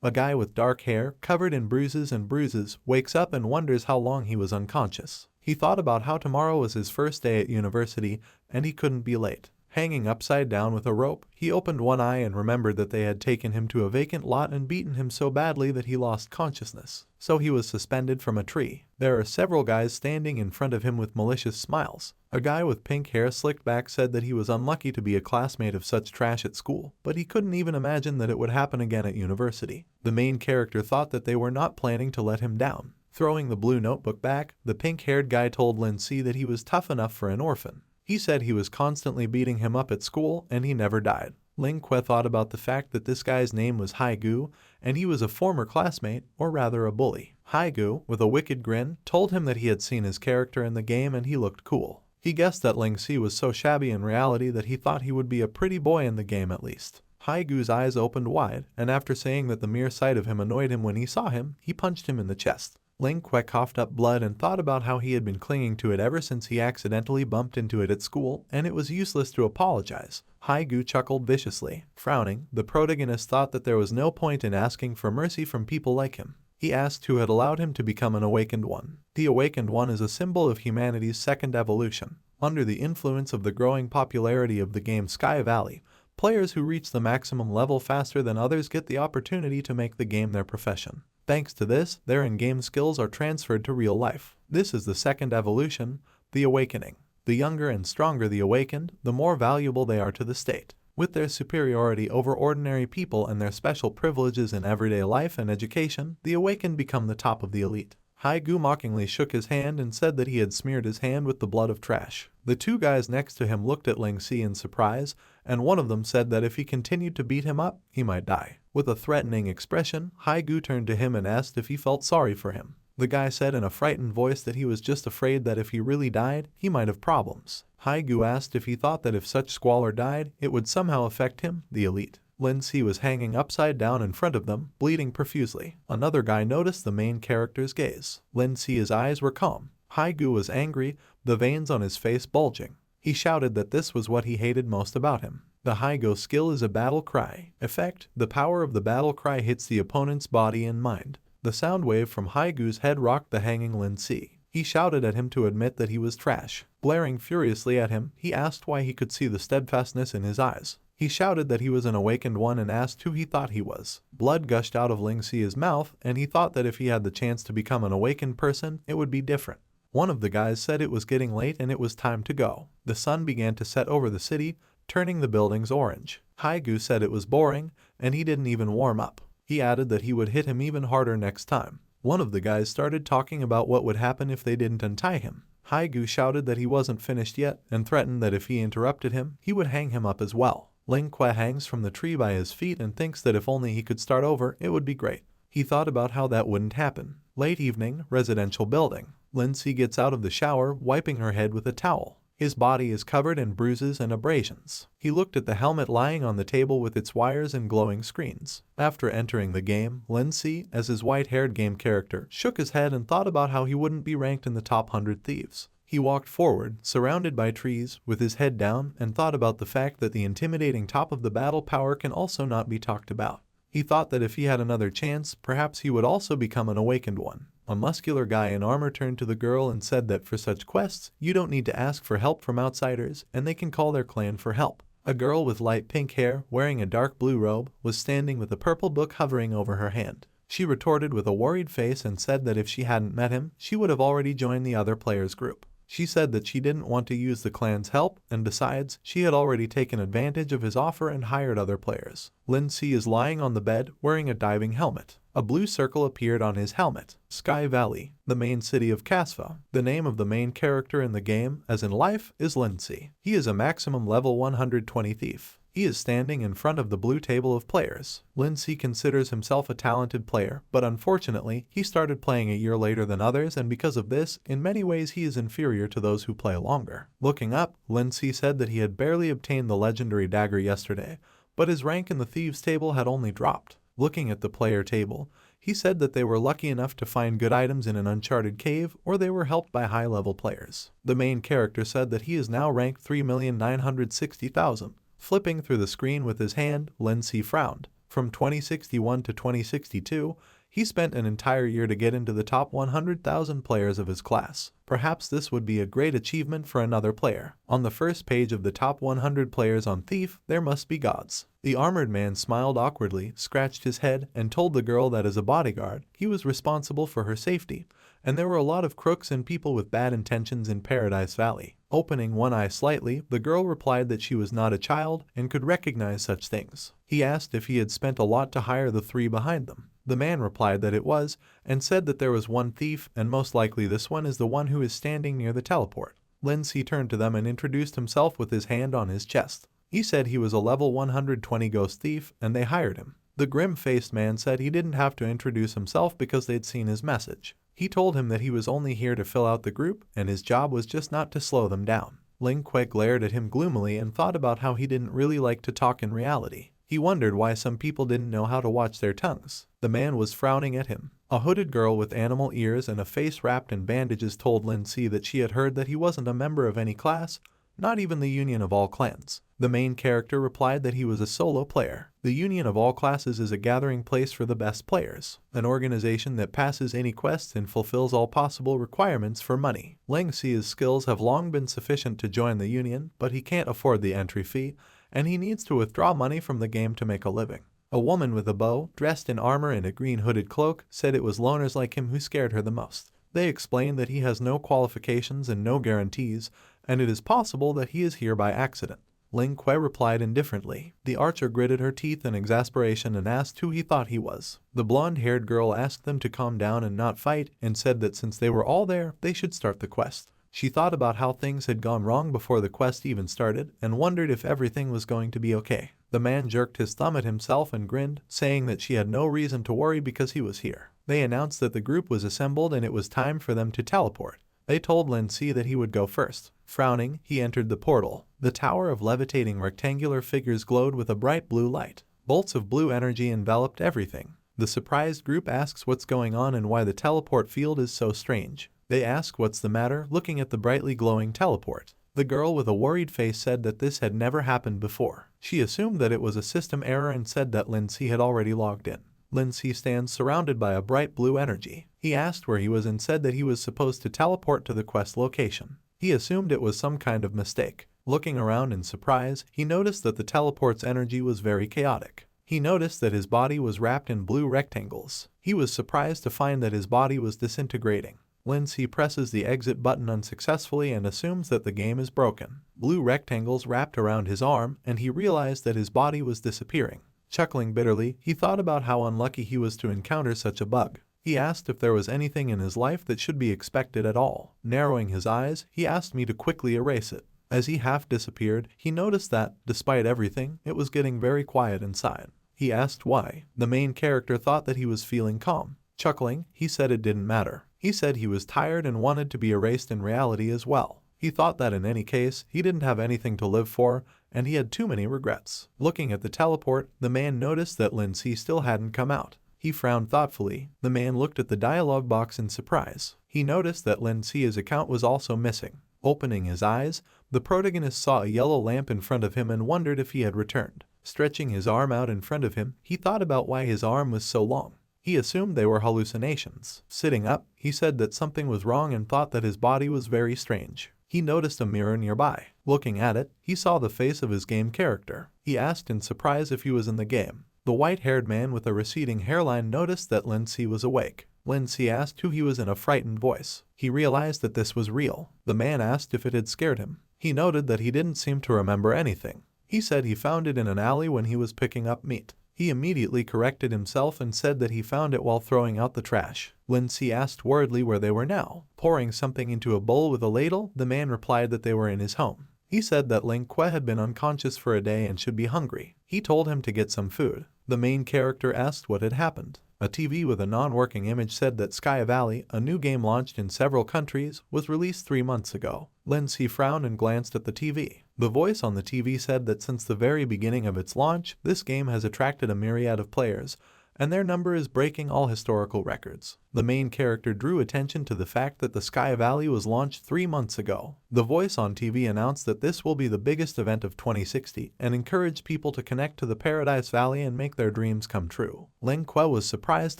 A guy with dark hair, covered in bruises and bruises, wakes up and wonders how long he was unconscious. He thought about how tomorrow was his first day at university, and he couldn't be late. Hanging upside down with a rope, he opened one eye and remembered that they had taken him to a vacant lot and beaten him so badly that he lost consciousness. So he was suspended from a tree. There are several guys standing in front of him with malicious smiles. A guy with pink hair slicked back said that he was unlucky to be a classmate of such trash at school, but he couldn't even imagine that it would happen again at university. The main character thought that they were not planning to let him down. Throwing the blue notebook back, the pink-haired guy told Lin Si that he was tough enough for an orphan. He said he was constantly beating him up at school and he never died. Ling Que thought about the fact that this guy's name was Haigu and he was a former classmate, or rather a bully. Haigu, with a wicked grin, told him that he had seen his character in the game and he looked cool. He guessed that Ling Si was so shabby in reality that he thought he would be a pretty boy in the game at least. Haigu's eyes opened wide, and after saying that the mere sight of him annoyed him when he saw him, he punched him in the chest. Ling Que coughed up blood and thought about how he had been clinging to it ever since he accidentally bumped into it at school, and it was useless to apologize. Haigu chuckled viciously. Frowning, the protagonist thought that there was no point in asking for mercy from people like him. He asked who had allowed him to become an Awakened One. The Awakened One is a symbol of humanity's second evolution. Under the influence of the growing popularity of the game Sky Valley, players who reach the maximum level faster than others get the opportunity to make the game their profession. Thanks to this, their in-game skills are transferred to real life. This is the second evolution, the awakening. The younger and stronger the awakened, the more valuable they are to the state. With their superiority over ordinary people and their special privileges in everyday life and education, the awakened become the top of the elite. Haigu mockingly shook his hand and said that he had smeared his hand with the blood of trash. The two guys next to him looked at Ling Si in surprise, and one of them said that if he continued to beat him up, he might die. With a threatening expression, Haigu turned to him and asked if he felt sorry for him. The guy said in a frightened voice that he was just afraid that if he really died, he might have problems. Haigu asked if he thought that if such squalor died, it would somehow affect him, the elite. Lin Si was hanging upside down in front of them, bleeding profusely. Another guy noticed the main character's gaze. Lin Si's eyes were calm. Haigu was angry, the veins on his face bulging. He shouted that this was what he hated most about him. The Haigu skill is a battle cry. Effect: the power of the battle cry hits the opponent's body and mind. The sound wave from Haigu's head rocked the hanging Lin Si. He shouted at him to admit that he was trash. Glaring furiously at him, he asked why he could see the steadfastness in his eyes. He shouted that he was an awakened one and asked who he thought he was. Blood gushed out of Ling Si's mouth, and he thought that if he had the chance to become an awakened person, it would be different. One of the guys said it was getting late and it was time to go. The sun began to set over the city, turning the buildings orange. Haigu said it was boring, and he didn't even warm up. He added that he would hit him even harder next time. One of the guys started talking about what would happen if they didn't untie him. Haigu shouted that he wasn't finished yet and threatened that if he interrupted him, he would hang him up as well. Ling Que hangs from the tree by his feet and thinks that if only he could start over, it would be great. He thought about how that wouldn't happen. Late evening, residential building. Lin Si gets out of the shower, wiping her head with a towel. His body is covered in bruises and abrasions. He looked at the helmet lying on the table with its wires and glowing screens. After entering the game, Lin Si, as his white-haired game character, shook his head and thought about how he wouldn't be ranked in the top 100 thieves. He walked forward, surrounded by trees, with his head down, and thought about the fact that the intimidating top of the battle power can also not be talked about. He thought that if he had another chance, perhaps he would also become an awakened one. A muscular guy in armor turned to the girl and said that for such quests, you don't need to ask for help from outsiders, and they can call their clan for help. A girl with light pink hair, wearing a dark blue robe, was standing with a purple book hovering over her hand. She retorted with a worried face and said that if she hadn't met him, she would have already joined the other players' group. She said that she didn't want to use the clan's help, and besides, she had already taken advantage of his offer and hired other players. Lin Si is lying on the bed, wearing a diving helmet. A blue circle appeared on his helmet. Sky Valley, the main city of Casfa. The name of the main character in the game, as in life, is Lin Si. He is a maximum level 120 thief. He is standing in front of the blue table of players. Lin Si considers himself a talented player, but unfortunately, he started playing a year later than others, and because of this, in many ways he is inferior to those who play longer. Looking up, Lin Si said that he had barely obtained the legendary dagger yesterday, but his rank in the thieves' table had only dropped. Looking at the player table, he said that they were lucky enough to find good items in an uncharted cave, or they were helped by high-level players. The main character said that he is now ranked 3,960,000. Flipping through the screen with his hand, Lin Si frowned. From 2061 to 2062, he spent an entire year to get into the top 100,000 players of his class. Perhaps this would be a great achievement for another player. On the first page of the top 100 players on Thief, there must be gods. The armored man smiled awkwardly, scratched his head, and told the girl that as a bodyguard, he was responsible for her safety, and there were a lot of crooks and people with bad intentions in Paradise Valley. Opening one eye slightly, the girl replied that she was not a child and could recognize such things. He asked if he had spent a lot to hire the three behind them. The man replied that it was, and said that there was one thief, and most likely this one is the one who is standing near the teleport. Lindsay turned to them and introduced himself with his hand on his chest. He said he was a level 120 ghost thief, and they hired him. The grim-faced man said he didn't have to introduce himself because they'd seen his message. He told him that he was only here to fill out the group, and his job was just not to slow them down. Ling Kuei glared at him gloomily and thought about how he didn't really like to talk in reality. He wondered why some people didn't know how to watch their tongues. The man was frowning at him. A hooded girl with animal ears and a face wrapped in bandages told Lin Si that she had heard that he wasn't a member of any class, not even the Union of All Clans. The main character replied that he was a solo player. The Union of All Classes is a gathering place for the best players, an organization that passes any quests and fulfills all possible requirements for money. Ling Si's skills have long been sufficient to join the Union, but he can't afford the entry fee, and he needs to withdraw money from the game to make a living. A woman with a bow, dressed in armor and a green hooded cloak, said it was loners like him who scared her the most. They explained that he has no qualifications and no guarantees, and it is possible that he is here by accident. Ling Kuei replied indifferently. The archer gritted her teeth in exasperation and asked who he thought he was. The blonde-haired girl asked them to calm down and not fight, and said that since they were all there, they should start the quest. She thought about how things had gone wrong before the quest even started, and wondered if everything was going to be okay. The man jerked his thumb at himself and grinned, saying that she had no reason to worry because he was here. They announced that the group was assembled and it was time for them to teleport. They told Lin Si that he would go first. Frowning, he entered the portal. The tower of levitating rectangular figures glowed with a bright blue light. Bolts of blue energy enveloped everything. The surprised group asks what's going on and why the teleport field is so strange. They ask what's the matter, looking at the brightly glowing teleport. The girl with a worried face said that this had never happened before. She assumed that it was a system error and said that Lin Si had already logged in. Lin Si stands surrounded by a bright blue energy. He asked where he was and said that he was supposed to teleport to the quest location. He assumed it was some kind of mistake. Looking around in surprise, he noticed that the teleport's energy was very chaotic. He noticed that his body was wrapped in blue rectangles. He was surprised to find that his body was disintegrating. Lin Si presses the exit button unsuccessfully and assumes that the game is broken. Blue rectangles wrapped around his arm, and he realized that his body was disappearing. Chuckling bitterly, he thought about how unlucky he was to encounter such a bug. He asked if there was anything in his life that should be expected at all. Narrowing his eyes, he asked me to quickly erase it. As he half disappeared, he noticed that, despite everything, it was getting very quiet inside. He asked why. The main character thought that he was feeling calm. Chuckling, he said it didn't matter. He said he was tired and wanted to be erased in reality as well. He thought that in any case, he didn't have anything to live for, and he had too many regrets. Looking at the teleport, the man noticed that Lin Si still hadn't come out. He frowned thoughtfully. The man looked at the dialogue box in surprise. He noticed that Lin Si's account was also missing. Opening his eyes, the protagonist saw a yellow lamp in front of him and wondered if he had returned. Stretching his arm out in front of him, he thought about why his arm was so long. He assumed they were hallucinations. Sitting up, he said that something was wrong and thought that his body was very strange. He noticed a mirror nearby. Looking at it, he saw the face of his game character. He asked in surprise if he was in the game. The white-haired man with a receding hairline noticed that Lin Si was awake. Lin Si asked who he was in a frightened voice. He realized that this was real. The man asked if it had scared him. He noted that he didn't seem to remember anything. He said he found it in an alley when he was picking up meat. He immediately corrected himself and said that he found it while throwing out the trash. Lin Si asked worriedly where they were now. Pouring something into a bowl with a ladle, the man replied that they were in his home. He said that Ling Kuei had been unconscious for a day and should be hungry. He told him to get some food. The main character asked what had happened. A TV with a non-working image said that Sky Valley, a new game launched in several countries, was released 3 months ago. Lin Si frowned and glanced at the TV. The voice on the TV said that since the very beginning of its launch, this game has attracted a myriad of players, and their number is breaking all historical records. The main character drew attention to the fact that the Sky Valley was launched 3 months ago. The voice on TV announced that this will be the biggest event of 2060 and encouraged people to connect to the Paradise Valley and make their dreams come true. Ling Que was surprised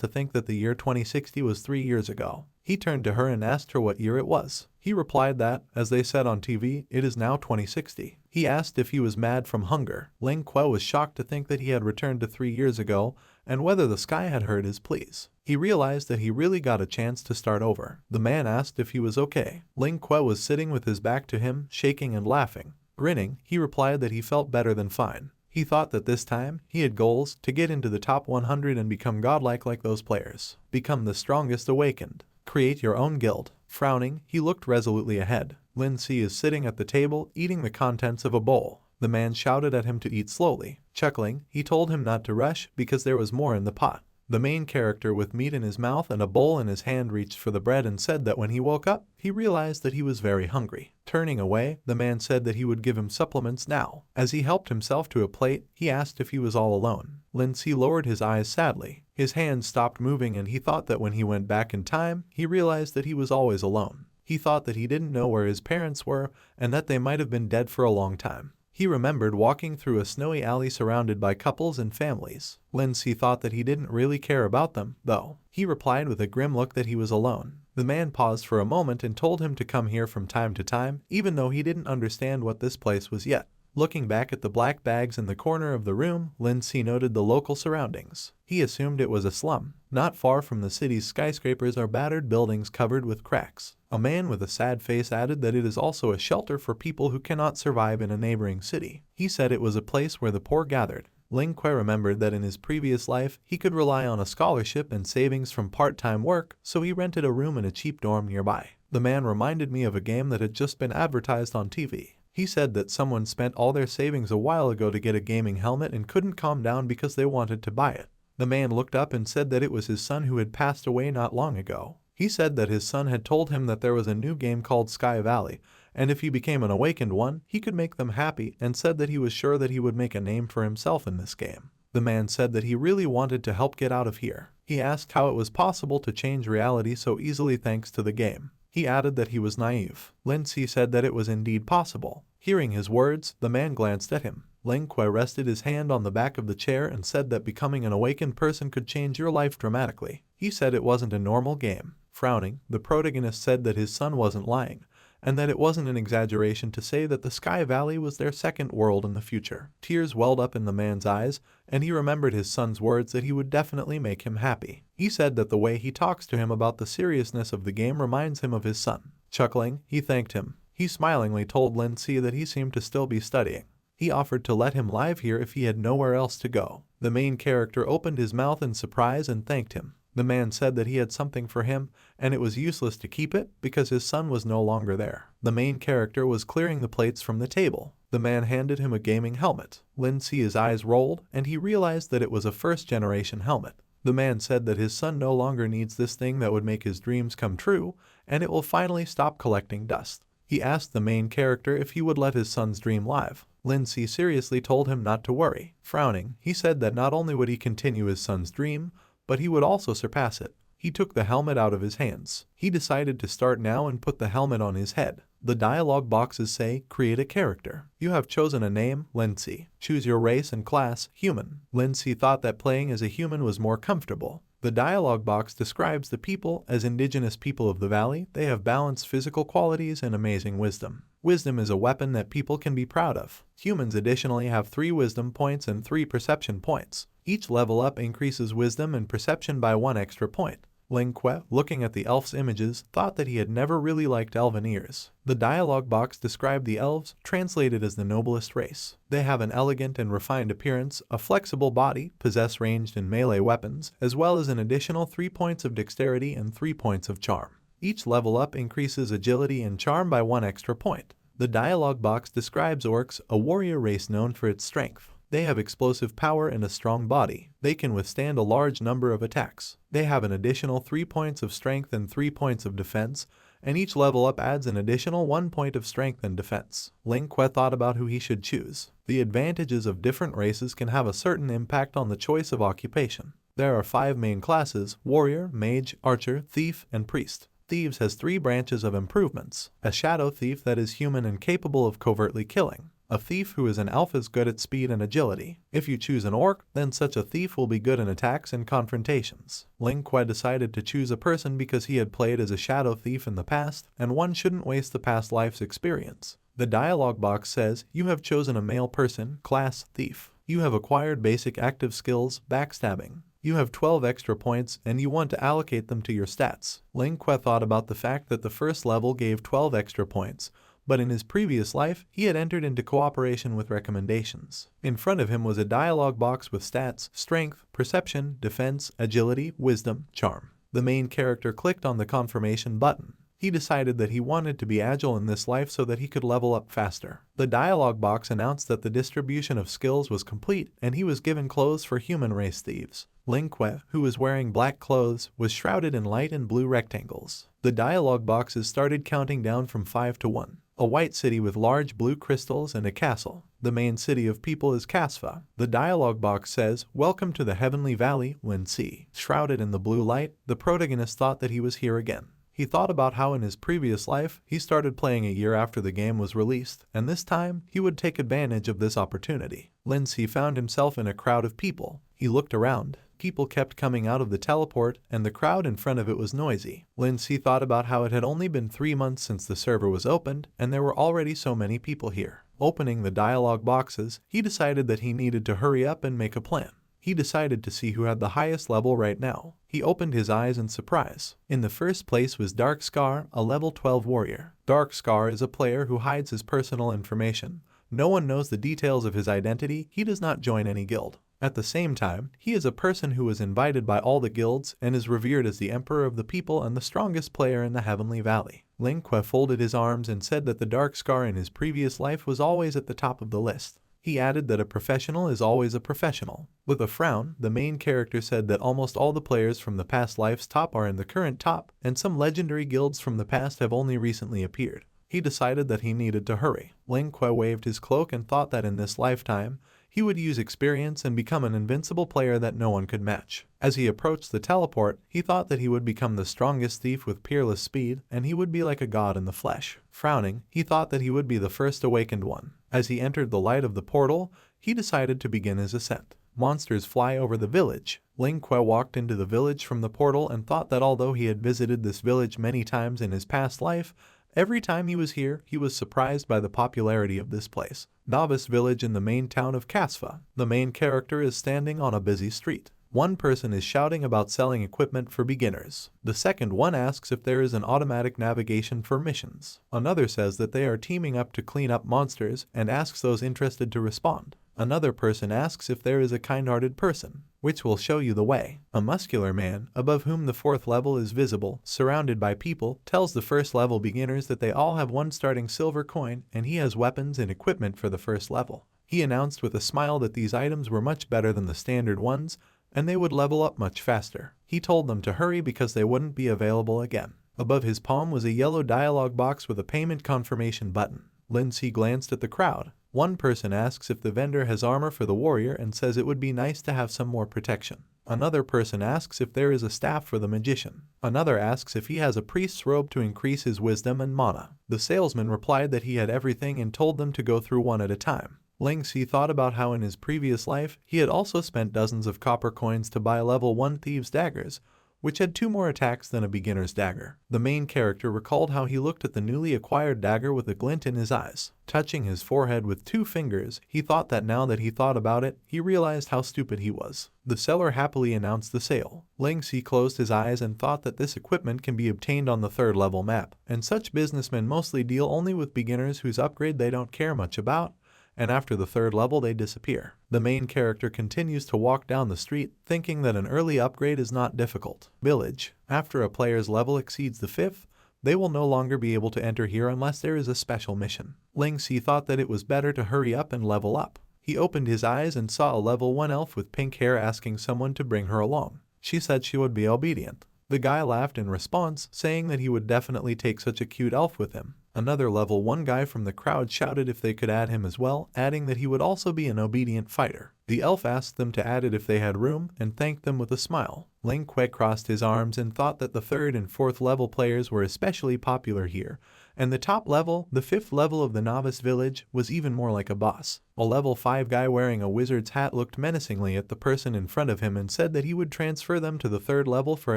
to think that the year 2060 was 3 years ago. He turned to her and asked her what year it was. He replied that, as they said on TV, it is now 2060. He asked if he was mad from hunger. Ling Que was shocked to think that he had returned to 3 years ago and whether the sky had heard his pleas. He realized that he really got a chance to start over. The man asked if he was okay. Ling Que was sitting with his back to him, shaking and laughing. Grinning, he replied that he felt better than fine. He thought that this time, he had goals to get into the top 100 and become godlike like those players. Become the strongest awakened. Create your own guild. Frowning, he looked resolutely ahead. Lin Si is sitting at the table, eating the contents of a bowl. The man shouted at him to eat slowly. Chuckling, he told him not to rush because there was more in the pot. The main character with meat in his mouth and a bowl in his hand reached for the bread and said that when he woke up, he realized that he was very hungry. Turning away, the man said that he would give him supplements now. As he helped himself to a plate, he asked if he was all alone. Lin Si lowered his eyes sadly. His hands stopped moving and he thought that when he went back in time, he realized that he was always alone. He thought that he didn't know where his parents were and that they might have been dead for a long time. He remembered walking through a snowy alley surrounded by couples and families. Lin Si thought that he didn't really care about them, though. He replied with a grim look that he was alone. The man paused for a moment and told him to come here from time to time, even though he didn't understand what this place was yet. Looking back at the black bags in the corner of the room, Lin Si noted the local surroundings. He assumed it was a slum. Not far from the city's skyscrapers are battered buildings covered with cracks. A man with a sad face added that it is also a shelter for people who cannot survive in a neighboring city. He said it was a place where the poor gathered. Ling Que remembered that in his previous life, he could rely on a scholarship and savings from part-time work, so he rented a room in a cheap dorm nearby. The man reminded me of a game that had just been advertised on TV. He said that someone spent all their savings a while ago to get a gaming helmet and couldn't calm down because they wanted to buy it. The man looked up and said that it was his son who had passed away not long ago. He said that his son had told him that there was a new game called Sky Valley, and if he became an awakened one, he could make them happy, and said that he was sure that he would make a name for himself in this game. The man said that he really wanted to help get out of here. He asked how it was possible to change reality so easily thanks to the game. He added that he was naive. Lin Si said that it was indeed possible. Hearing his words, the man glanced at him. Ling Que rested his hand on the back of the chair and said that becoming an awakened person could change your life dramatically. He said it wasn't a normal game. Frowning, the protagonist said that his son wasn't lying, and that it wasn't an exaggeration to say that the Sky Valley was their second world in the future. Tears welled up in the man's eyes, and he remembered his son's words that he would definitely make him happy. He said that the way he talks to him about the seriousness of the game reminds him of his son. Chuckling, he thanked him. He smilingly told Lin Si that he seemed to still be studying. He offered to let him live here if he had nowhere else to go. The main character opened his mouth in surprise and thanked him. The man said that he had something for him, and it was useless to keep it because his son was no longer there. The main character was clearing the plates from the table. The man handed him a gaming helmet. Lin Si's eyes rolled, and he realized that it was a first-generation helmet. The man said that his son no longer needs this thing that would make his dreams come true, and it will finally stop collecting dust. He asked the main character if he would let his son's dream live. Lin Si seriously told him not to worry. Frowning, he said that not only would he continue his son's dream, but he would also surpass it. He took the helmet out of his hands. He decided to start now and put the helmet on his head. The dialogue boxes say, create a character. You have chosen a name, Lin Si. Choose your race and class, human. Lin Si thought that playing as a human was more comfortable. The dialogue box describes the people as indigenous people of the valley. They have balanced physical qualities and amazing wisdom. Wisdom is a weapon that people can be proud of. Humans additionally have 3 wisdom points and 3 perception points. Each level up increases wisdom and perception by 1 extra point. Ling Que, looking at the elf's images, thought that he had never really liked elven ears. The dialogue box described the elves, translated as the noblest race. They have an elegant and refined appearance, a flexible body, possess ranged and melee weapons, as well as an additional 3 points of dexterity and 3 points of charm. Each level up increases agility and charm by 1 extra point. The dialogue box describes orcs, a warrior race known for its strength. They have explosive power and a strong body. They can withstand a large number of attacks. They have an additional 3 points of strength and 3 points of defense, and each level up adds an additional 1 point of strength and defense. Ling Que thought about who he should choose. The advantages of different races can have a certain impact on the choice of occupation. There are 5 main classes: warrior, mage, archer, thief, and priest. Thieves has 3 branches of improvements: a shadow thief that is human and capable of covertly killing, a thief who is an alpha is good at speed and agility. If you choose an orc, then such a thief will be good in attacks and confrontations. Ling Kuei decided to choose a person because he had played as a shadow thief in the past, and one shouldn't waste the past life's experience. The dialogue box says, you have chosen a male person, class thief. You have acquired basic active skills, backstabbing. You have 12 extra points and you want to allocate them to your stats. Ling Kuei thought about the fact that the first level gave 12 extra points, but in his previous life, he had entered into cooperation with recommendations. In front of him was a dialogue box with stats: strength, perception, defense, agility, wisdom, charm. The main character clicked on the confirmation button. He decided that he wanted to be agile in this life so that he could level up faster. The dialogue box announced that the distribution of skills was complete and he was given clothes for human race thieves. Ling Kuei, who was wearing black clothes, was shrouded in light and blue rectangles. The dialogue boxes started counting down from 5 to 1. A white city with large blue crystals and a castle. The main city of people is Kasfa. The dialogue box says, welcome to the Heavenly Valley, Wen Si. Shrouded in the blue light, the protagonist thought that he was here again. He thought about how in his previous life, he started playing a year after the game was released, and this time, he would take advantage of this opportunity. Lin Si found himself in a crowd of people. He looked around. People kept coming out of the teleport, and the crowd in front of it was noisy. Lin Si thought about how it had only been 3 months since the server was opened, and there were already so many people here. Opening the dialogue boxes, he decided that he needed to hurry up and make a plan. He decided to see who had the highest level right now. He opened his eyes in surprise. In the first place was Dark Scar, a level 12 warrior. Dark Scar is a player who hides his personal information. No one knows the details of his identity. He does not join any guild. At the same time, he is a person who was invited by all the guilds and is revered as the emperor of the people and the strongest player in the Heavenly Valley. Ling Kuei folded his arms and said that the Dark Scar in his previous life was always at the top of the list. He added that a professional is always a professional. With a frown, the main character said that almost all the players from the past life's top are in the current top, and some legendary guilds from the past have only recently appeared. He decided that he needed to hurry. Ling Kuei waved his cloak and thought that in this lifetime, he would use experience and become an invincible player that no one could match. As he approached the teleport, he thought that he would become the strongest thief with peerless speed, and he would be like a god in the flesh. Frowning, he thought that he would be the first awakened one. As he entered the light of the portal, he decided to begin his ascent. Monsters fly over the village. Ling Kuei walked into the village from the portal and thought that although he had visited this village many times in his past life, every time he was here, he was surprised by the popularity of this place. Novice village in the main town of Kasfa. The main character is standing on a busy street. One person is shouting about selling equipment for beginners. The second one asks if there is an automatic navigation for missions. Another says that they are teaming up to clean up monsters and asks those interested to respond. Another person asks if there is a kind-hearted person, which will show you the way. A muscular man, above whom the 4th level is visible, surrounded by people, tells the 1st level beginners that they all have one starting silver coin and he has weapons and equipment for the 1st level. He announced with a smile that these items were much better than the standard ones and they would level up much faster. He told them to hurry because they wouldn't be available again. Above his palm was a yellow dialogue box with a payment confirmation button. Lin Si glanced at the crowd. One person asks if the vendor has armor for the warrior and says it would be nice to have some more protection. Another person asks if there is a staff for the magician. Another asks if he has a priest's robe to increase his wisdom and mana. The salesman replied that he had everything and told them to go through one at a time. Ling Si thought about how in his previous life, he had also spent dozens of copper coins to buy level 1 thieves' daggers, which had 2 more attacks than a beginner's dagger. The main character recalled how he looked at the newly acquired dagger with a glint in his eyes. Touching his forehead with 2 fingers, he thought that now that he thought about it, he realized how stupid he was. The seller happily announced the sale. Ling Si closed his eyes and thought that this equipment can be obtained on the 3rd level map, and such businessmen mostly deal only with beginners whose upgrade they don't care much about, and after the 3rd level they disappear. The main character continues to walk down the street, thinking that an early upgrade is not difficult. Village. After a player's level exceeds the 5th, they will no longer be able to enter here unless there is a special mission. Ling Si thought that it was better to hurry up and level up. He opened his eyes and saw a level 1 elf with pink hair asking someone to bring her along. She said she would be obedient. The guy laughed in response, saying that he would definitely take such a cute elf with him. Another level 1 guy from the crowd shouted if they could add him as well, adding that he would also be an obedient fighter. The elf asked them to add it if they had room and thanked them with a smile. Ling Kuei crossed his arms and thought that the 3rd and 4th level players were especially popular here, and the top level, the 5th level of the novice village, was even more like a boss. A level 5 guy wearing a wizard's hat looked menacingly at the person in front of him and said that he would transfer them to the 3rd level for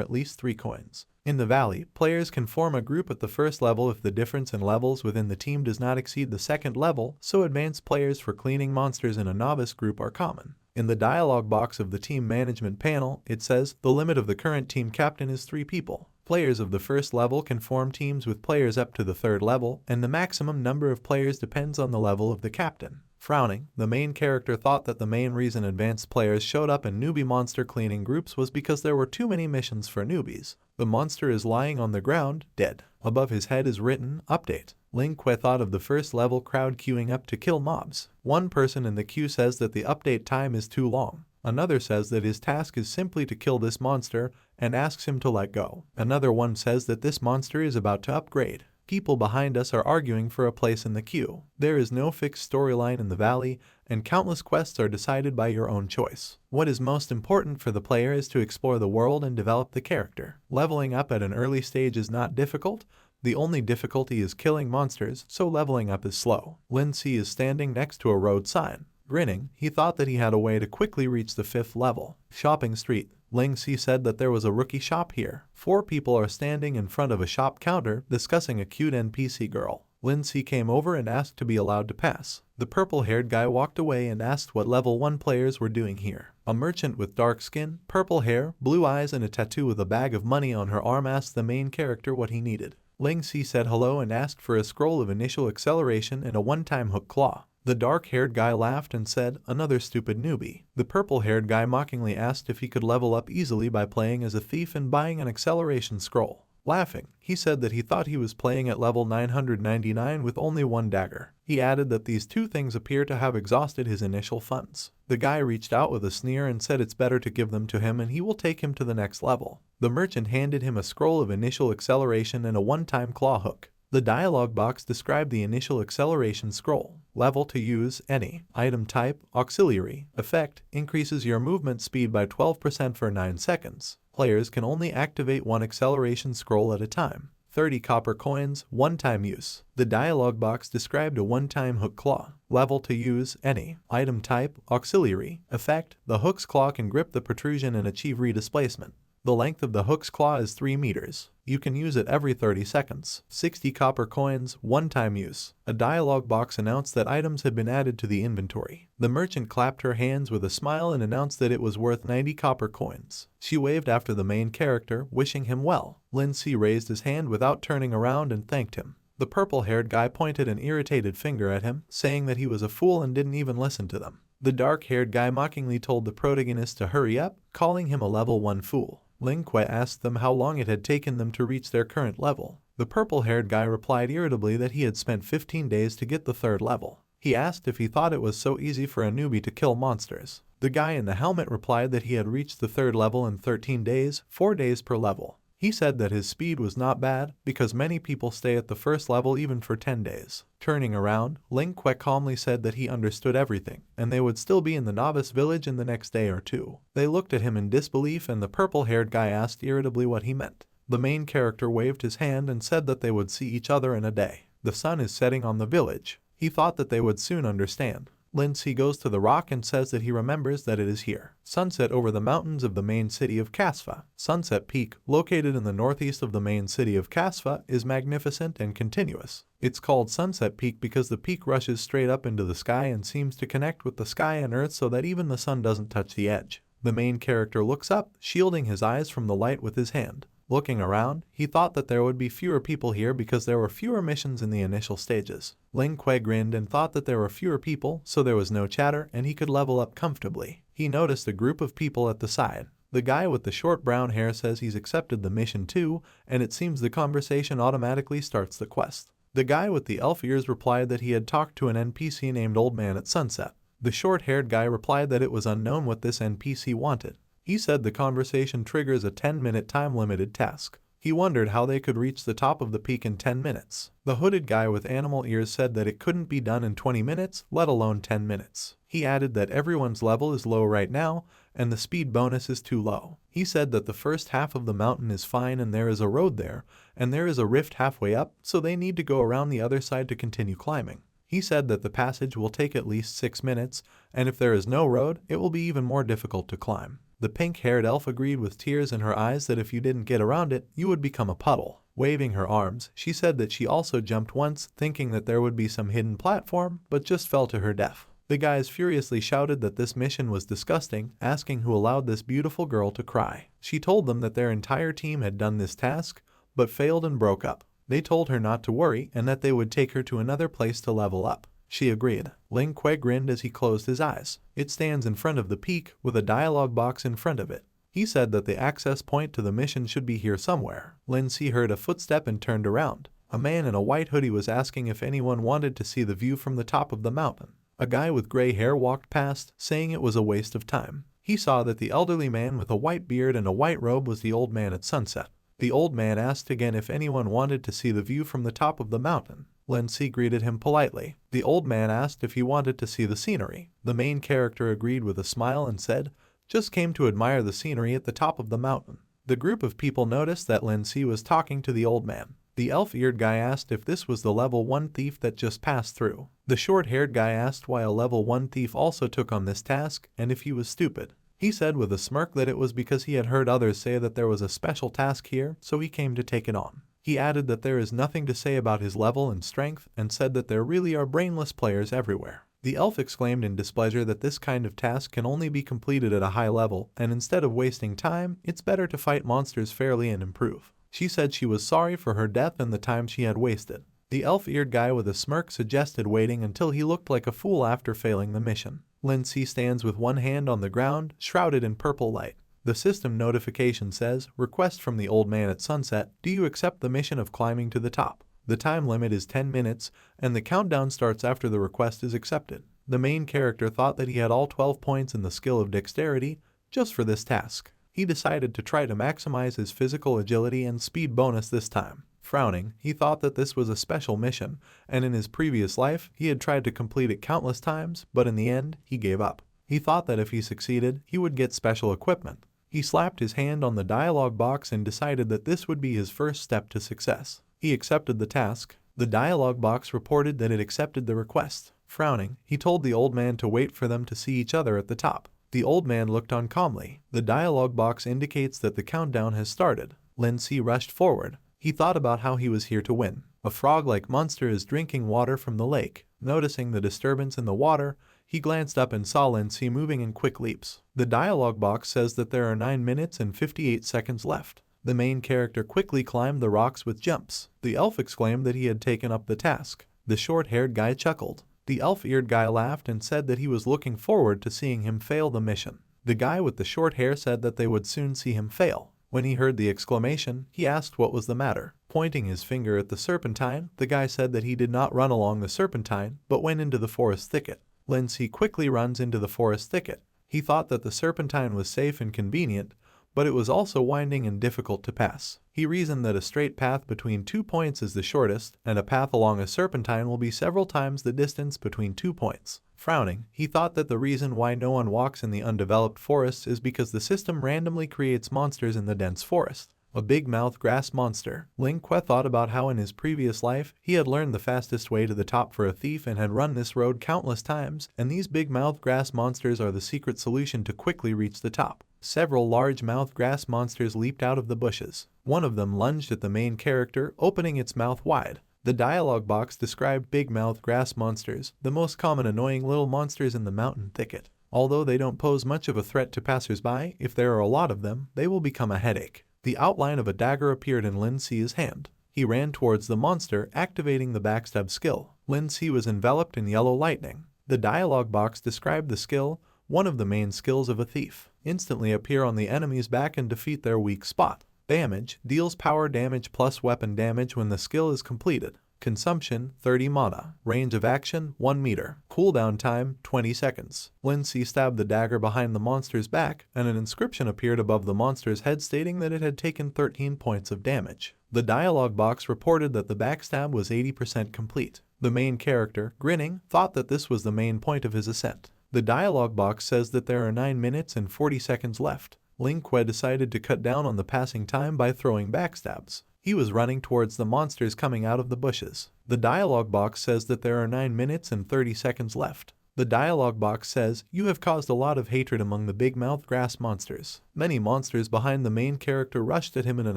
at least 3 coins. In the valley, players can form a group at the 1st level if the difference in levels within the team does not exceed the 2nd level, so advanced players for cleaning monsters in a novice group are common. In the dialogue box of the team management panel, it says, the limit of the current team captain is 3 people. Players of the 1st level can form teams with players up to the 3rd level, and the maximum number of players depends on the level of the captain. Frowning, the main character thought that the main reason advanced players showed up in newbie monster cleaning groups was because there were too many missions for newbies. The monster is lying on the ground, dead. Above his head is written, Update. Ling Kuei thought of the 1st level crowd queuing up to kill mobs. One person in the queue says that the update time is too long. Another says that his task is simply to kill this monster and asks him to let go. Another one says that this monster is about to upgrade. People behind us are arguing for a place in the queue. There is no fixed storyline in the valley, and countless quests are decided by your own choice. What is most important for the player is to explore the world and develop the character. Leveling up at an early stage is not difficult. The only difficulty is killing monsters, so leveling up is slow. Lin Si is standing next to a road sign. Grinning, he thought that he had a way to quickly reach the 5th level. Shopping street. Ling Si said that there was a rookie shop here. 4 people are standing in front of a shop counter discussing a cute NPC girl. Lin Si came over and asked to be allowed to pass. The purple-haired guy walked away and asked what level 1 players were doing here. A merchant with dark skin, purple hair, blue eyes and a tattoo with a bag of money on her arm asked the main character what he needed. Ling Si said hello and asked for a scroll of initial acceleration and a one-time hook claw. The dark-haired guy laughed and said, another stupid newbie. The purple-haired guy mockingly asked if he could level up easily by playing as a thief and buying an acceleration scroll. Laughing, he said that he thought he was playing at level 999 with only 1 dagger. He added that these 2 things appear to have exhausted his initial funds. The guy reached out with a sneer and said it's better to give them to him and he will take him to the next level. The merchant handed him a scroll of initial acceleration and a one-time claw hook. The dialog box described the initial acceleration scroll. Level to use any. Item type, auxiliary. Effect, increases your movement speed by 12% for 9 seconds. Players can only activate 1 acceleration scroll at a time. 30 copper coins, one-time use. The dialog box described a one-time hook claw. Level to use any. Item type, auxiliary. Effect, the hook's claw can grip the protrusion and achieve redisplacement. The length of the hook's claw is 3 meters. You can use it every 30 seconds. 60 copper coins, one-time use. A dialog box announced that items had been added to the inventory. The merchant clapped her hands with a smile and announced that it was worth 90 copper coins. She waved after the main character, wishing him well. Lin Si raised his hand without turning around and thanked him. The purple-haired guy pointed an irritated finger at him, saying that he was a fool and didn't even listen to them. The dark-haired guy mockingly told the protagonist to hurry up, calling him a level 1 fool. Ling Kuei asked them how long it had taken them to reach their current level. The purple-haired guy replied irritably that he had spent 15 days to get the 3rd level. He asked if he thought it was so easy for a newbie to kill monsters. The guy in the helmet replied that he had reached the 3rd level in 13 days, 4 days per level. He said that his speed was not bad because many people stay at the 1st level even for 10 days. Turning around, Ling Kuei calmly said that he understood everything, and they would still be in the novice village in the next day or 2. They looked at him in disbelief and the purple-haired guy asked irritably what he meant. The main character waved his hand and said that they would see each other in a day. The sun is setting on the village. He thought that they would soon understand. Lin Si goes to the rock and says that he remembers that it is here. Sunset over the mountains of the main city of Kasva. Sunset Peak, located in the northeast of the main city of Kasva, is magnificent and continuous. It's called Sunset Peak because the peak rushes straight up into the sky and seems to connect with the sky and earth so that even the sun doesn't touch the edge. The main character looks up, shielding his eyes from the light with his hand. Looking around, he thought that there would be fewer people here because there were fewer missions in the initial stages. Ling Kuei grinned and thought that there were fewer people, so there was no chatter and he could level up comfortably. He noticed a group of people at the side. The guy with the short brown hair says he's accepted the mission too, and it seems the conversation automatically starts the quest. The guy with the elf ears replied that he had talked to an NPC named Old Man at sunset. The short-haired guy replied that it was unknown what this NPC wanted. He said the conversation triggers a 10-minute time-limited task. He wondered how they could reach the top of the peak in 10 minutes. The hooded guy with animal ears said that it couldn't be done in 20 minutes, let alone 10 minutes. He added that everyone's level is low right now, and the speed bonus is too low. He said that the first half of the mountain is fine and there is a road there, and there is a rift halfway up, so they need to go around the other side to continue climbing. He said that the passage will take at least 6 minutes, and if there is no road, it will be even more difficult to climb. The pink-haired elf agreed with tears in her eyes that if you didn't get around it, you would become a puddle. Waving her arms, she said that she also jumped once, thinking that there would be some hidden platform, but just fell to her death. The guys furiously shouted that this mission was disgusting, asking who allowed this beautiful girl to cry. She told them that their entire team had done this task, but failed and broke up. They told her not to worry and that they would take her to another place to level up. She agreed. Ling Kuei grinned as he closed his eyes. It stands in front of the peak, with a dialogue box in front of it. He said that the access point to the mission should be here somewhere. Lin Si heard a footstep and turned around. A man in a white hoodie was asking if anyone wanted to see the view from the top of the mountain. A guy with gray hair walked past, saying it was a waste of time. He saw that the elderly man with a white beard and a white robe was the old man at sunset. The old man asked again if anyone wanted to see the view from the top of the mountain. Lin Si greeted him politely. The old man asked if he wanted to see the scenery. The main character agreed with a smile and said, "Just came to admire the scenery at the top of the mountain." The group of people noticed that Lin Si was talking to the old man. The elf-eared guy asked if this was the level 1 thief that just passed through. The short-haired guy asked why a level 1 thief also took on this task and if he was stupid. He said with a smirk that it was because he had heard others say that there was a special task here, so he came to take it on. He added that there is nothing to say about his level and strength and said that there really are brainless players everywhere. The elf exclaimed in displeasure that this kind of task can only be completed at a high level, and instead of wasting time, it's better to fight monsters fairly and improve. She said she was sorry for her death and the time she had wasted. The elf-eared guy with a smirk suggested waiting until he looked like a fool after failing the mission. Lin Si stands with one hand on the ground, shrouded in purple light. The system notification says, "Request from the old man at sunset, do you accept the mission of climbing to the top?" The time limit is 10 minutes, and the countdown starts after the request is accepted. The main character thought that he had all 12 points in the skill of dexterity just for this task. He decided to try to maximize his physical agility and speed bonus this time. Frowning, he thought that this was a special mission, and in his previous life, he had tried to complete it countless times, but in the end, he gave up. He thought that if he succeeded, he would get special equipment. He slapped his hand on the dialogue box and decided that this would be his first step to success. He accepted the task. The dialogue box reported that it accepted the request. Frowning, he told the old man to wait for them to see each other at the top. The old man looked on calmly. The dialogue box indicates that the countdown has started. Lin Si rushed forward. He thought about how he was here to win. A frog-like monster is drinking water from the lake. Noticing the disturbance in the water, he glanced up and saw Lin Si moving in quick leaps. The dialogue box says that there are 9 minutes and 58 seconds left. The main character quickly climbed the rocks with jumps. The elf exclaimed that he had taken up the task. The short-haired guy chuckled. The elf-eared guy laughed and said that he was looking forward to seeing him fail the mission. The guy with the short hair said that they would soon see him fail. When he heard the exclamation, he asked what was the matter. Pointing his finger at the serpentine, the guy said that he did not run along the serpentine, but went into the forest thicket. Lin Si quickly runs into the forest thicket. He thought that the serpentine was safe and convenient, but it was also winding and difficult to pass. He reasoned that a straight path between 2 points is the shortest, and a path along a serpentine will be several times the distance between 2 points. Frowning, he thought that the reason why no one walks in the undeveloped forests is because the system randomly creates monsters in the dense forest. A big-mouthed grass monster. Ling Kuei thought about how in his previous life, he had learned the fastest way to the top for a thief and had run this road countless times, and these big-mouthed grass monsters are the secret solution to quickly reach the top. Several large-mouthed grass monsters leaped out of the bushes. One of them lunged at the main character, opening its mouth wide. The dialogue box described big-mouthed grass monsters, the most common annoying little monsters in the mountain thicket. Although they don't pose much of a threat to passers-by, if there are a lot of them, they will become a headache. The outline of a dagger appeared in Lin Si's hand. He ran towards the monster, activating the backstab skill. Lin Si was enveloped in yellow lightning. The dialogue box described the skill, one of the main skills of a thief. Instantly appear on the enemy's back and defeat their weak spot. Damage, deals power damage plus weapon damage when the skill is completed. Consumption 30 mana. Range of action 1 meter. Cooldown time 20 seconds. Lin Si stabbed the dagger behind the monster's back, and an inscription appeared above the monster's head stating that it had taken 13 points of damage. The dialogue box reported that the backstab was 80% complete. The main character, grinning, thought that this was the main point of his ascent. The dialogue box says that there are 9 minutes and 40 seconds left. Ling Que decided to cut down on the passing time by throwing backstabs. He was running towards the monsters coming out of the bushes. The dialogue box says that there are 9 minutes and 30 seconds left. The dialogue box says, "You have caused a lot of hatred among the big-mouthed grass monsters." Many monsters behind the main character rushed at him in an